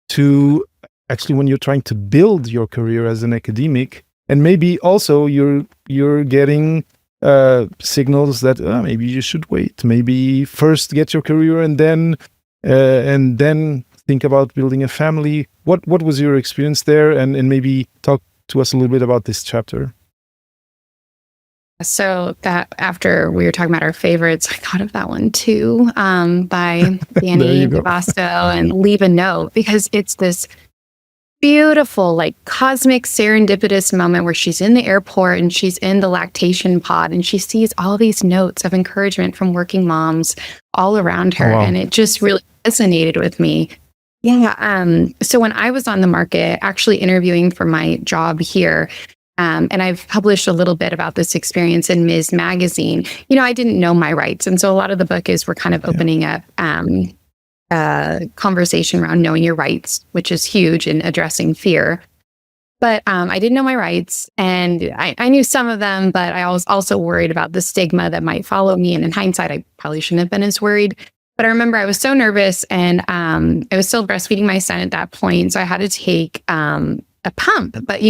to actually when you're trying to build your career as an academic, and maybe also you're getting signals that maybe you should wait, maybe first get your career and then think about building a family. What was your experience there, and maybe talk to us a little bit about this chapter?
So that after we were talking about our favorites, I thought of that one too, by Danny DeVasto, and Leave a Note, because it's this beautiful, like, cosmic serendipitous moment where she's in the airport and she's in the lactation pod and she sees all these notes of encouragement from working moms all around her. Oh, wow. And it just really resonated with me. Yeah. So when I was on the market, actually interviewing for my job here, and I've published a little bit about this experience in Ms. Magazine, I didn't know my rights. And so a lot of the book is we're kind of opening up conversation around knowing your rights, which is huge in addressing fear. But I didn't know my rights, and I knew some of them, but I was also worried about the stigma that might follow me. And in hindsight, I probably shouldn't have been as worried. But I remember I was so nervous, and I was still breastfeeding my son at that point. So I had to take a pump. But,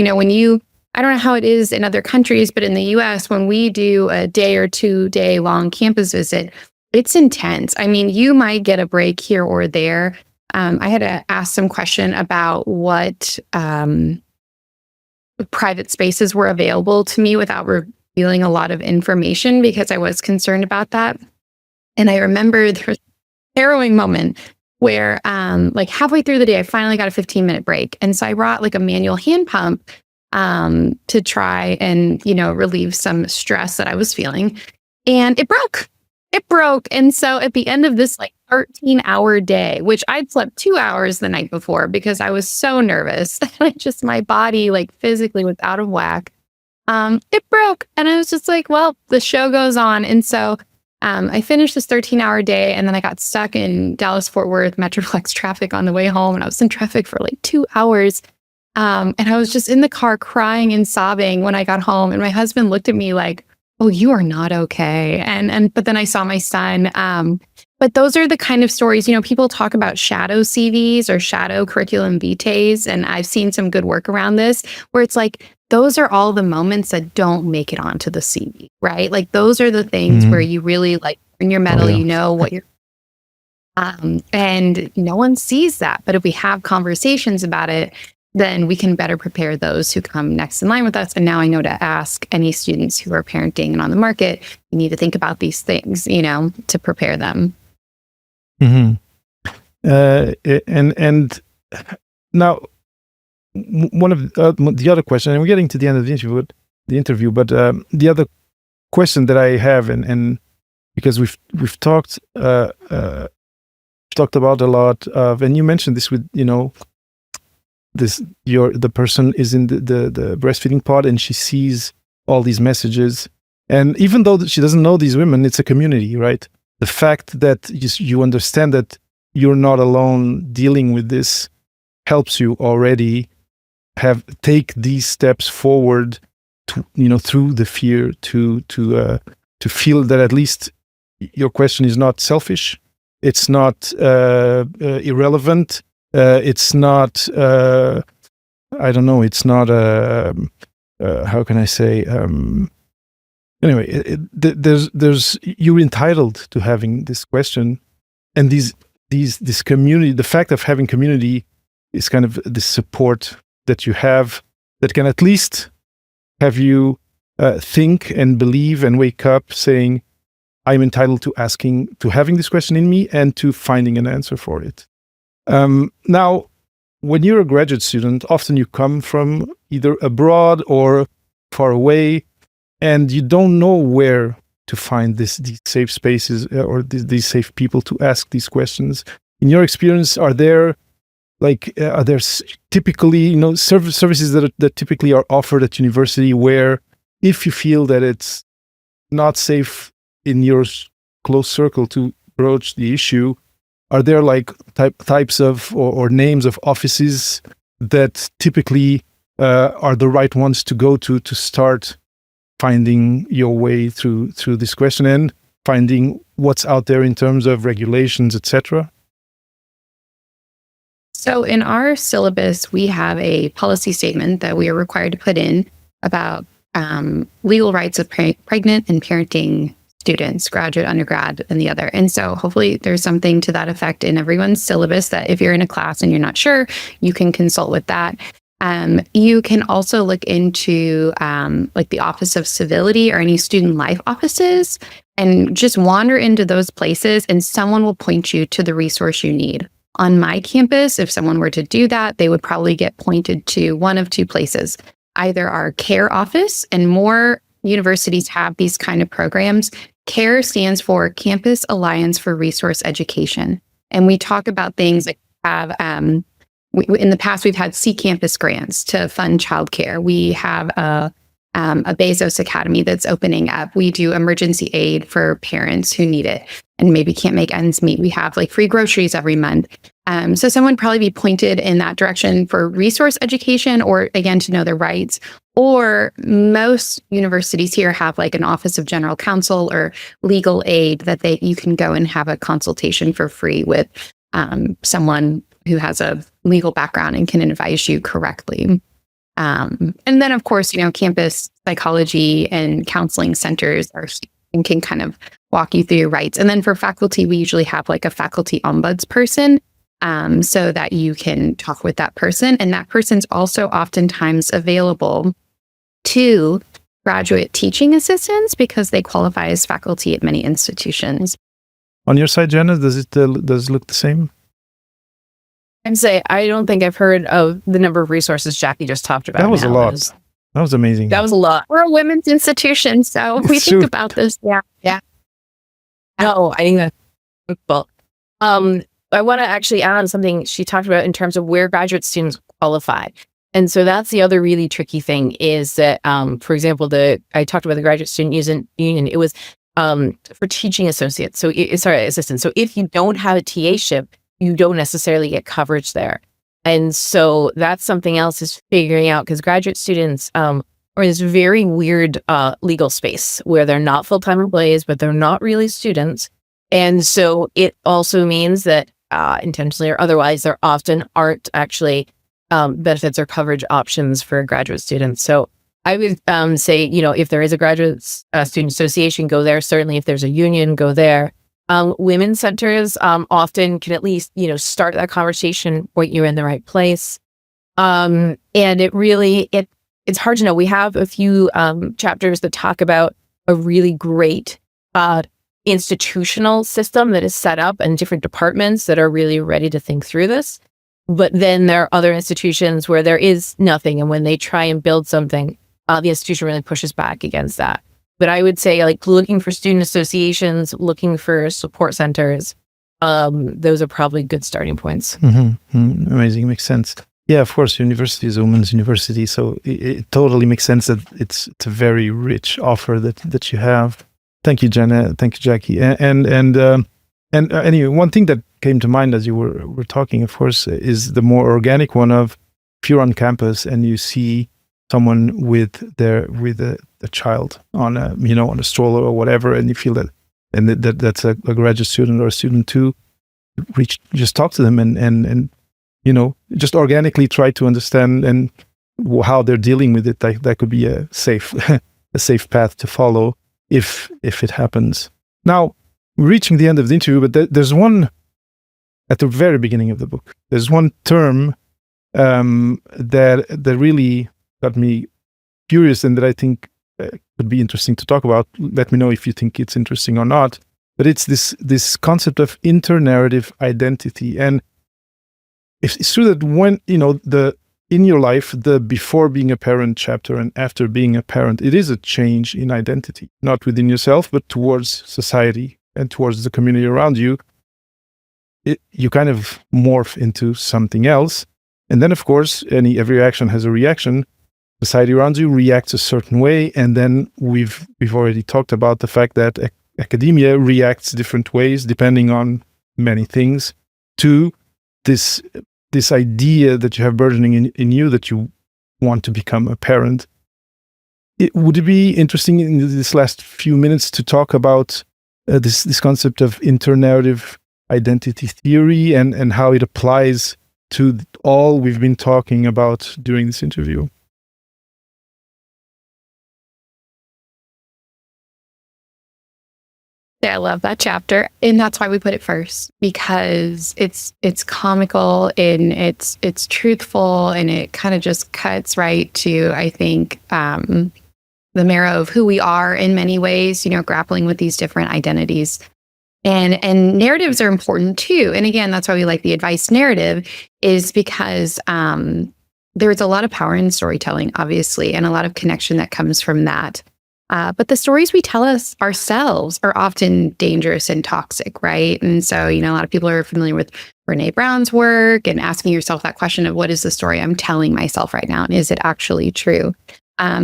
I don't know how it is in other countries, but in the US, when we do a day or 2 day long campus visit, it's intense. I mean, you might get a break here or there. I had to ask some question about what private spaces were available to me without revealing a lot of information, because I was concerned about that. And I remember there was a harrowing moment where like halfway through the day, I finally got a 15-minute break. And so I brought like a manual hand pump to try and, relieve some stress that I was feeling. And it broke. It broke. And so at the end of this 13-hour day, which I'd slept 2 hours the night before because I was so nervous, my body physically was out of whack. It broke. And I was just like, well, the show goes on. And so I finished this 13-hour day, and then I got stuck in Dallas-Fort Worth Metroplex traffic on the way home. And I was in traffic for 2 hours. And I was just in the car crying and sobbing when I got home. And my husband looked at me like, oh, you are not okay. But then I saw my son. But those are the kind of stories, people talk about shadow CVs or shadow curriculum vitaes. And I've seen some good work around this where it's those are all the moments that don't make it onto the CV, right? Those are the things where you really earn your medal, what you're, and no one sees that. But if we have conversations about it, then we can better prepare those who come next in line with us. And now I know to ask any students who are parenting and on the market, you need to think about these things, to prepare them.
And now, one of the other question, and we're getting to the end of the interview, but the other question that I have, and because we've talked about a lot of, and you mentioned this with the person is in the breastfeeding pod, and she sees all these messages, and even though she doesn't know these women, it's a community, right? The fact that you understand that you're not alone dealing with this helps you already take these steps forward to through the fear to feel that at least your question is not selfish, it's not irrelevant, it's not I don't know, it's not how can I say, anyway, there's you're entitled to having this question, and this community, the fact of having community is kind of the support that you have that can at least have you think and believe and wake up saying, I'm entitled to having this question in me and to finding an answer for it. Now, when you're a graduate student, often you come from either abroad or far away, and you don't know where to find these safe spaces or these safe people to ask these questions. In your experience, are there typically services that typically are offered at university where, if you feel that it's not safe in your close circle to broach the issue, are there types of or names of offices that typically are the right ones to go to start finding your way through this question and finding what's out there in terms of regulations, etc.?
So in our syllabus, we have a policy statement that we are required to put in about legal rights of pregnant and parenting students, graduate, undergrad, and the other. And so hopefully there's something to that effect in everyone's syllabus that if you're in a class and you're not sure, you can consult with that. You can also look into the Office of Civility or any student life offices and just wander into those places, and someone will point you to the resource you need. On my campus, if someone were to do that, they would probably get pointed to one of two places, either our CARE office, and more universities have these kind of programs. CARE stands for Campus Alliance for Resource Education. And we talk about things like in the past, we've had C-Campus grants to fund childcare. We have a Bezos Academy that's opening up. We do emergency aid for parents who need it and maybe can't make ends meet. We have free groceries every month. So someone would probably be pointed in that direction for resource education, or again, to know their rights. Or most universities here have an Office of General Counsel or legal aid that you can go and have a consultation for free with someone who has a legal background and can advise you correctly. And then, of course, campus psychology and counseling centers can kind of walk you through your rights. And then for faculty, we usually have a faculty ombudsperson, so that you can talk with that person. And that person's also oftentimes available to graduate teaching assistants because they qualify as faculty at many institutions.
On your side, Jenna, does it look the same?
I'm saying I don't think I've heard of the number of resources Jackie just talked about.
That was a lot. That was amazing.
That was a lot.
We're a women's institution, so we think about this. Yeah.
No, I think that's wonderful. I want to actually add on something she talked about in terms of where graduate students qualify. And so that's the other really tricky thing is that, for example, I talked about the graduate student union. It was for teaching associates. So, assistants. So if you don't have a TA-ship, you don't necessarily get coverage there. And so that's something else is figuring out because graduate students are in this very weird legal space where they're not full-time employees, but they're not really students. And so it also means that intentionally or otherwise, there often aren't actually benefits or coverage options for graduate students. So I would say, if there is a graduate student association, go there. Certainly, if there's a union, go there. Women's centers often can at least, start that conversation when you're in the right place. And it's hard to know. We have a few chapters that talk about a really great institutional system that is set up and different departments that are really ready to think through this. But then there are other institutions where there is nothing. And when they try and build something, the institution really pushes back against that. But I would say looking for student associations, looking for support centers, those are probably good starting points.
Amazing. Makes sense. Yeah, of course, university is a women's university. So it totally makes sense that it's a very rich offer that you have. Thank you, Jenna. Thank you, Jackie. And anyway, one thing that came to mind as you were talking, of course, is the more organic one of if you're on campus and you see someone with a child on a stroller or whatever, and you feel that's a graduate student or a student too, just talk to them and just organically try to understand and how they're dealing with it. That could be a safe path to follow if it happens. Now, we're reaching the end of the interview, but there's one at the very beginning of the book. There's one term that really got me curious and that I think could be interesting to talk about. Let me know if you think it's interesting or not. But it's this concept of inter-narrative identity. And it's true that when, in your life, the before being a parent chapter and after being a parent, it is a change in identity, not within yourself, but towards society and towards the community around you. You kind of morph into something else. And then, of course, every action has a reaction. Society around you reacts a certain way. And then we've already talked about the fact that academia reacts different ways, depending on many things, to this idea that you have burgeoning in you that you want to become a parent. Would it be interesting in this last few minutes to talk about this concept of inter-narrative identity theory and how it applies to all we've been talking about during this interview?
Yeah, I love that chapter. And that's why we put it first, because it's comical and it's truthful, and it kind of just cuts right to, I think, the marrow of who we are in many ways, grappling with these different identities. And narratives are important too. And again, that's why we like the advice narrative, is because there's a lot of power in storytelling, obviously, and a lot of connection that comes from that. But the stories we tell us ourselves are often dangerous and toxic, right? And so, a lot of people are familiar with Brene Brown's work and asking yourself that question of what is the story I'm telling myself right now? And is it actually true?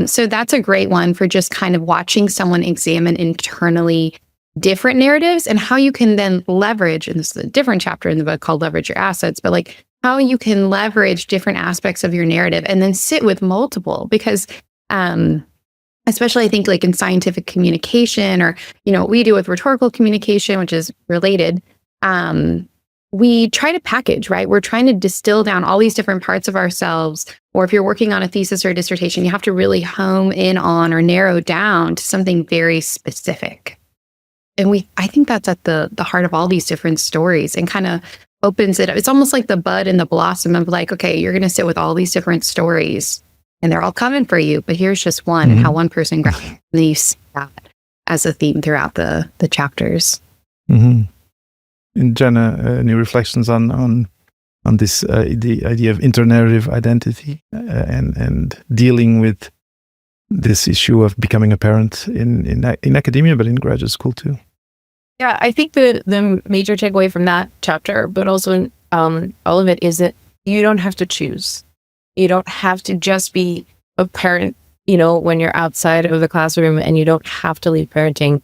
So that's a great one for just kind of watching someone examine internally different narratives and how you can then leverage, and this is a different chapter in the book called Leverage Your Assets, but how you can leverage different aspects of your narrative and then sit with multiple, because especially I think in scientific communication, or, what we do with rhetorical communication, which is related, we try to package, right? We're trying to distill down all these different parts of ourselves. Or if you're working on a thesis or a dissertation, you have to really home in on or narrow down to something very specific. And I think that's at the heart of all these different stories, and kind of opens it up. It's almost like the bud and the blossom of okay, you're going to sit with all these different stories and they're all coming for you, but here's just one, and how one person grabs it. And you see that as a theme throughout the chapters.
And Jenna, any reflections on this the idea of internarrative identity and dealing with this issue of becoming a parent in academia, but in graduate school too.
Yeah, I think the major takeaway from that chapter, but also in all of it, is that you don't have to choose. You don't have to just be a parent, when you're outside of the classroom, and you don't have to leave parenting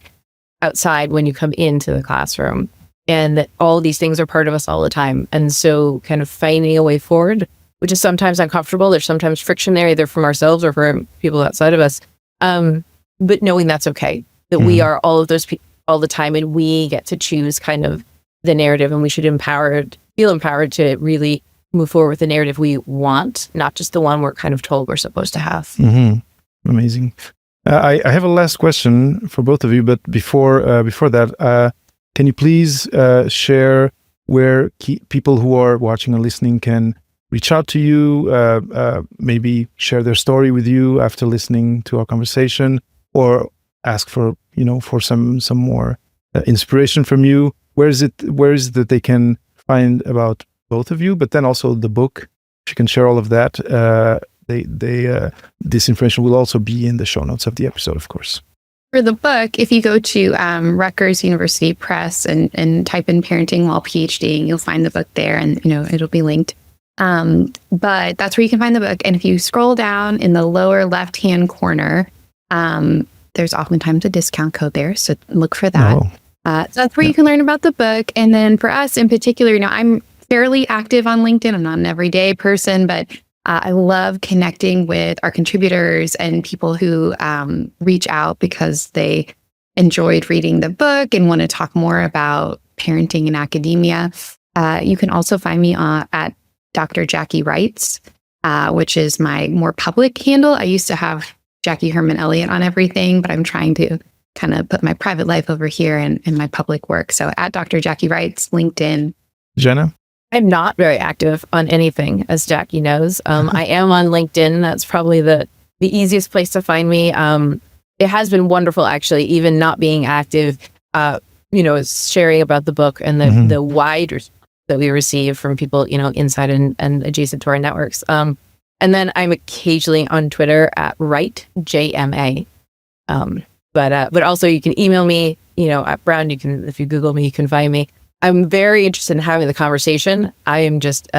outside when you come into the classroom. And that all these things are part of us all the time. And so kind of finding a way forward, which is sometimes uncomfortable. There's sometimes friction there, either from ourselves or from people outside of us. But knowing that's okay, that we are all of those people all the time, and we get to choose kind of the narrative, and we should feel empowered to really move forward with the narrative we want, not just the one we're kind of told we're supposed to have.
Amazing. I have a last question for both of you, but before that, can you please share where people who are watching or listening can reach out to you, maybe share their story with you after listening to our conversation, or ask for some more inspiration from you? Where is it that they can find about both of you, but then also the book? If you can share all of that, this information will also be in the show notes of the episode, of course.
For the book, if you go to Rutgers University Press and type in parenting while PhDing, you'll find the book there, and it'll be linked. But that's where you can find the book. And if you scroll down in the lower left-hand corner, there's oftentimes a discount code there, so look for that. So that's where you can learn about the book. And then for us in particular, I'm fairly active on LinkedIn. I'm not an everyday person, but I love connecting with our contributors and people who reach out because they enjoyed reading the book and want to talk more about parenting in academia. You can also find me at Dr. Jackie Writes, which is my more public handle. I used to have Jackie Hoermann-Elliott on everything, but I'm trying to kind of put my private life over here and my public work. So at Dr. Jackie Writes, LinkedIn.
Jenna?
I'm not very active on anything, as Jackie knows. I am on LinkedIn. That's probably the easiest place to find me. It has been wonderful, actually, even not being active, sharing about the book and the wide response that we receive from people, inside and adjacent to our networks. And then I'm occasionally on Twitter at WriteJMA. But also you can email me, at Brown. You can, if you Google me, you can find me. I'm very interested in having the conversation. I am just,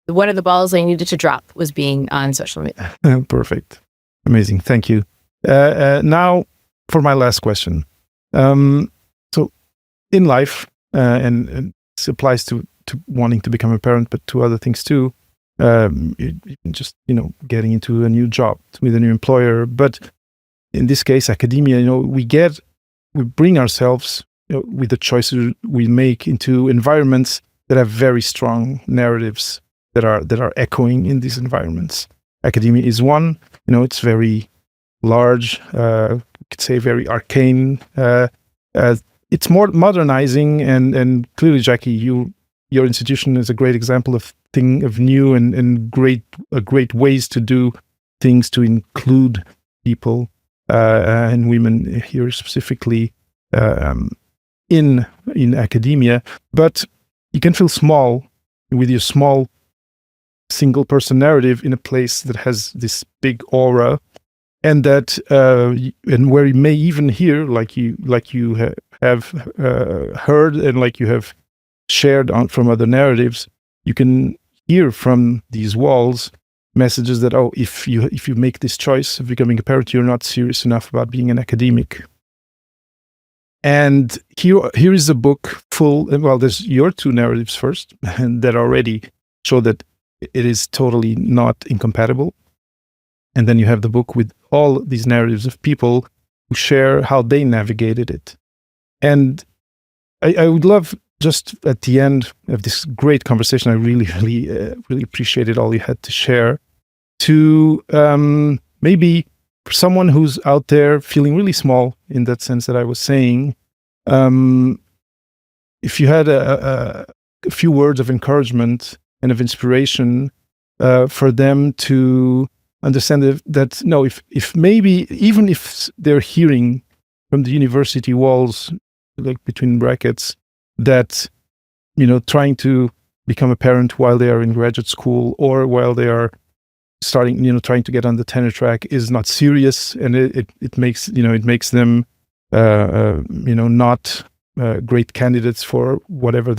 one of the balls I needed to drop was being on social media.
Perfect. Amazing. Thank you. Now for my last question. So in life, and this applies to wanting to become a parent, but to other things too, just, getting into a new job with a new employer. But in this case, academia, we bring ourselves, with the choices we make, into environments that have very strong narratives that are echoing in these environments. Academia is one. It's very large. You could say very arcane. It's more modernizing, and clearly, Jackie, your institution is a great example of new and great ways to do things to include people and women here specifically. In academia, but you can feel small with your small single person narrative in a place that has this big aura, and that and where you may even hear, like you have heard and like you have shared from other narratives, you can hear from these walls messages that, if you make this choice of becoming a parent, you're not serious enough about being an academic. And here is a book full. Well, there's your two narratives first, and that already show that it is totally not incompatible. And then you have the book with all these narratives of people who share how they navigated it. And I would love, just at the end of this great conversation, I really, really, really appreciated all you had to share, to maybe for someone who's out there feeling really small in that sense that I was saying, if you had a few words of encouragement and of inspiration for them to understand that no, if maybe, even if they're hearing from the university walls, like between brackets, that, trying to become a parent while they are in graduate school or while they are starting, trying to get on the tenure track is not serious, and it makes them, not great candidates for whatever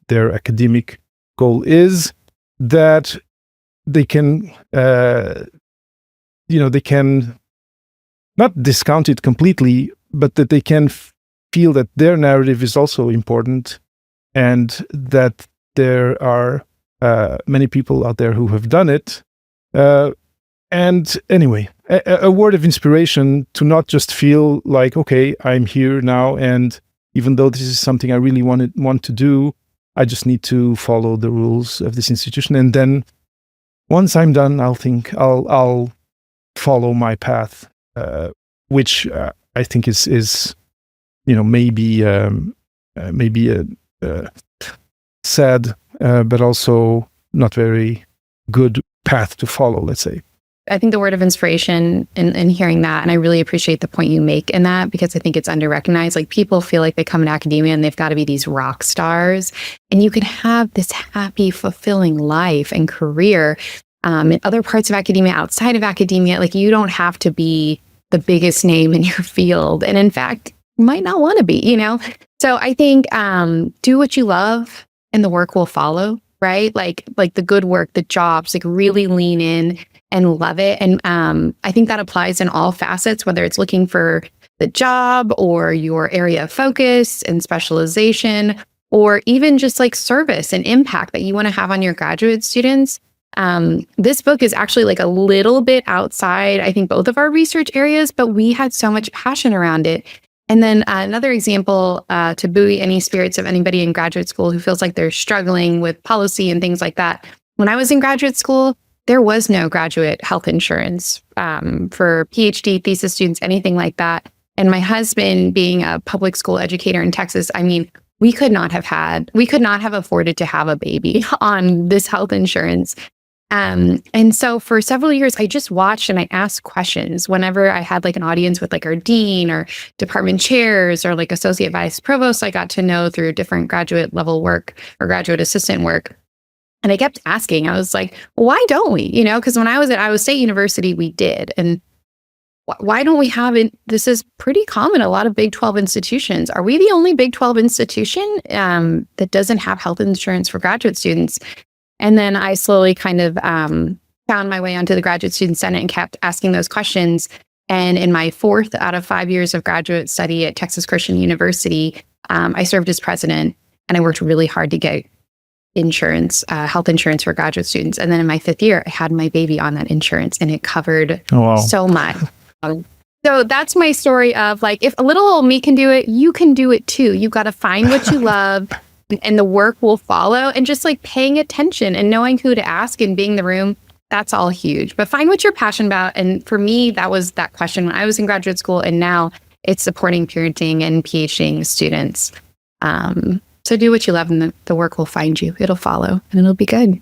their academic goal is. That they can, they can not discount it completely, but that they can feel that their narrative is also important, and that there are many people out there who have done it. And anyway, a word of inspiration to not just feel like, okay, I'm here now, and even though this is something I really want to do, I just need to follow the rules of this institution, and then once I'm done, I'll follow my path, which I think is maybe a sad, but also not very good path to follow, let's say.
I think the word of inspiration in hearing that, and I really appreciate the point you make in that, because I think it's under-recognized. Like, people feel like they come into academia and they've got to be these rock stars, and you can have this happy, fulfilling life and career in other parts of academia, outside of academia. Like, you don't have to be the biggest name in your field, and in fact, you might not want to be, So I think do what you love, and the work will follow, right? Like the good work, the jobs, like really lean in and love it. And I think that applies in all facets, whether it's looking for the job or your area of focus and specialization, or even just like service and impact that you want to have on your graduate students. This book is actually like a little bit outside, I think, both of our research areas, but we had so much passion around it. And then another example to buoy any spirits of anybody in graduate school who feels like they're struggling with policy and things like that. When I was in graduate school, there was no graduate health insurance for PhD, thesis students, anything like that. And my husband, being a public school educator in Texas, I mean, we could not have afforded to have a baby on this health insurance. And so for several years, I just watched and I asked questions whenever I had like an audience with like our dean or department chairs or like associate vice provost. I got to know through different graduate level work or graduate assistant work. And I kept asking, I was like, why don't we? Because when I was at Iowa State University, we did. And why don't we have it? This is pretty common. A lot of Big 12 institutions. Are we the only Big 12 institution that doesn't have health insurance for graduate students? And then I slowly kind of found my way onto the Graduate Student Senate and kept asking those questions. And in my 4th out of 5 years of graduate study at Texas Christian University, I served as president, and I worked really hard to get insurance, health insurance for graduate students. And then in my 5th year, I had my baby on that insurance, and it covered so much. So that's my story of like, if a little old me can do it, you can do it too. You got to find what you love, and the work will follow. And just like paying attention and knowing who to ask and being in the room, that's all huge. But find what you're passionate about. And for me, that was that question when I was in graduate school, and now it's supporting parenting and PhDing students. So do what you love, and the work will find you. It'll follow, and it'll be good.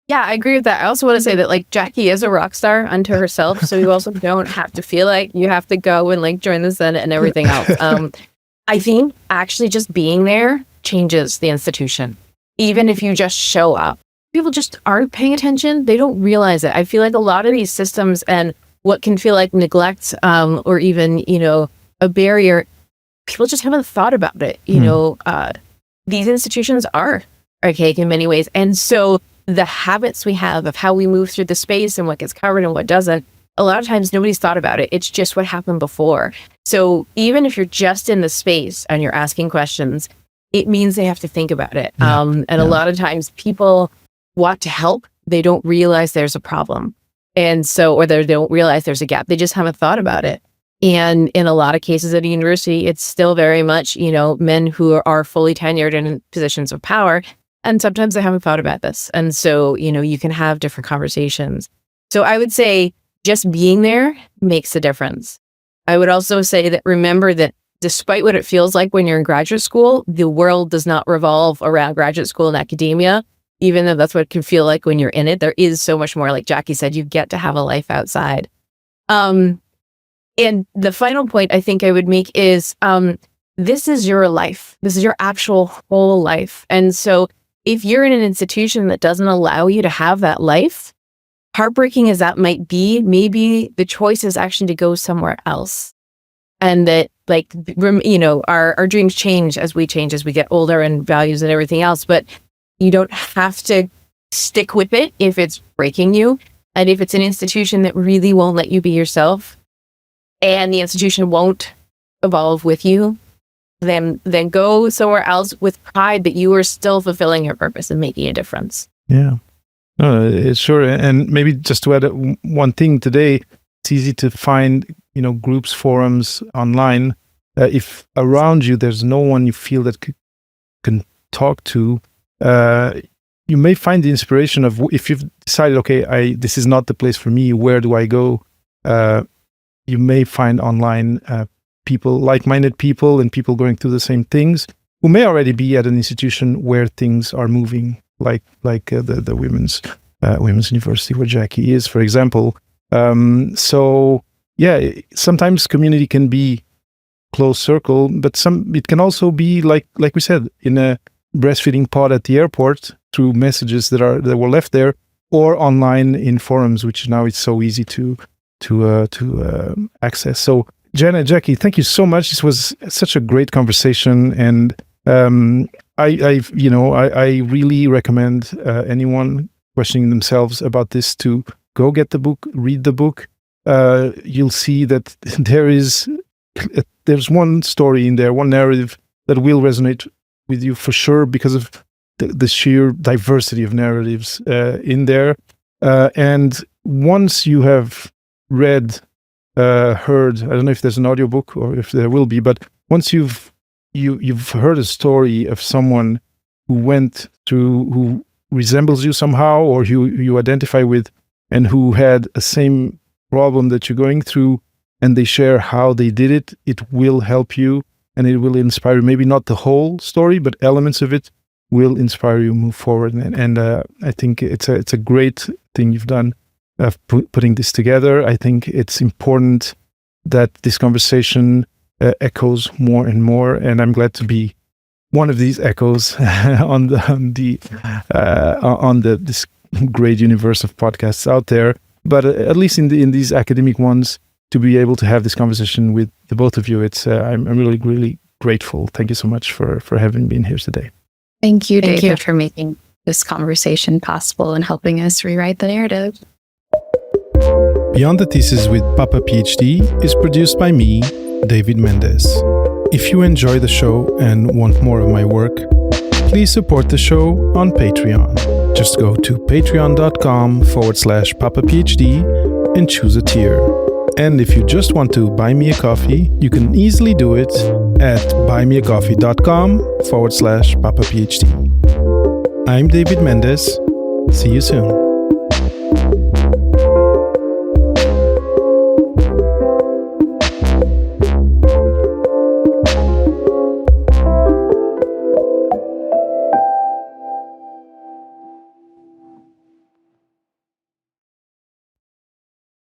Yeah, I agree with that. I also want to say that like Jackie is a rock star unto herself. So you also don't have to feel like you have to go and like join the Senate and everything else. I think actually just being there changes the institution. Even if you just show up, people just aren't paying attention. They don't realize it. I feel like a lot of these systems and what can feel like neglect or even, a barrier, people just haven't thought about it. These institutions are archaic in many ways. And so the habits we have of how we move through the space and what gets covered and what doesn't, a lot of times nobody's thought about it. It's just what happened before. So even if you're just in the space and you're asking questions, it means they have to think about it. A lot of times people want to help. They don't realize there's a problem. And so, or they don't realize there's a gap. They just haven't thought about it. And in a lot of cases at a university, it's still very much, men who are fully tenured in positions of power. And sometimes they haven't thought about this. And so, you can have different conversations. So I would say just being there makes a difference. I would also say that remember that despite what it feels like when you're in graduate school, the world does not revolve around graduate school and academia, even though that's what it can feel like when you're in it. There is so much more. Like Jackie said, you get to have a life outside. And the final point I think I would make is this is your life. This is your actual whole life. And so if you're in an institution that doesn't allow you to have that life, heartbreaking as that might be, maybe the choice is actually to go somewhere else. And that, like, our dreams change as we get older, and values and everything else. But you don't have to stick with it if it's breaking you. And if it's an institution that really won't let you be yourself, and the institution won't evolve with you, then go somewhere else with pride that you are still fulfilling your purpose and making a difference.
Yeah. It's sure. And maybe just to add one thing today, it's easy to find, groups, forums online. If around you, there's no one you feel that can talk to, you may find the inspiration of, if you've decided, okay, this is not the place for me, where do I go? You may find online people, like-minded people, and people going through the same things, who may already be at an institution where things are moving, like the women's university where Jackie is, for example. So yeah, sometimes community can be close circle, but it can also be like we said, in a breastfeeding pod at the airport, through messages that were left there, or online in forums, which now it's so easy to access. So Jenna, Jackie, thank you so much. This was such a great conversation, and I really recommend anyone questioning themselves about this to go get the book, read the book. You'll see that there's one story in there, one narrative that will resonate with you for sure, because of the sheer diversity of narratives in there. And once you have read, heard, I don't know if there's an audiobook or if there will be, but once you've heard a story of someone who resembles you somehow, or who you identify with, and who had a same problem that you're going through, and they share how they did it, it will help you, and it will inspire you. Maybe not the whole story, but elements of it will inspire you to move forward. And I think it's a great thing you've done of putting this together. I think it's important that this conversation echoes more and more, and I'm glad to be one of these echoes on this great universe of podcasts out there. But at least in these academic ones, to be able to have this conversation with the both of you, I'm really, really grateful. Thank you so much for having been here today.
Thank you, David, for making this conversation possible and helping us rewrite the narrative.
Beyond the Thesis with Papa PhD is produced by me, David Mendes. If you enjoy the show and want more of my work, please support the show on Patreon. Just go to patreon.com/Papa PhD and choose a tier. And if you just want to buy me a coffee, you can easily do it at buymeacoffee.com/Papa PhD. I'm David Mendes. See you soon.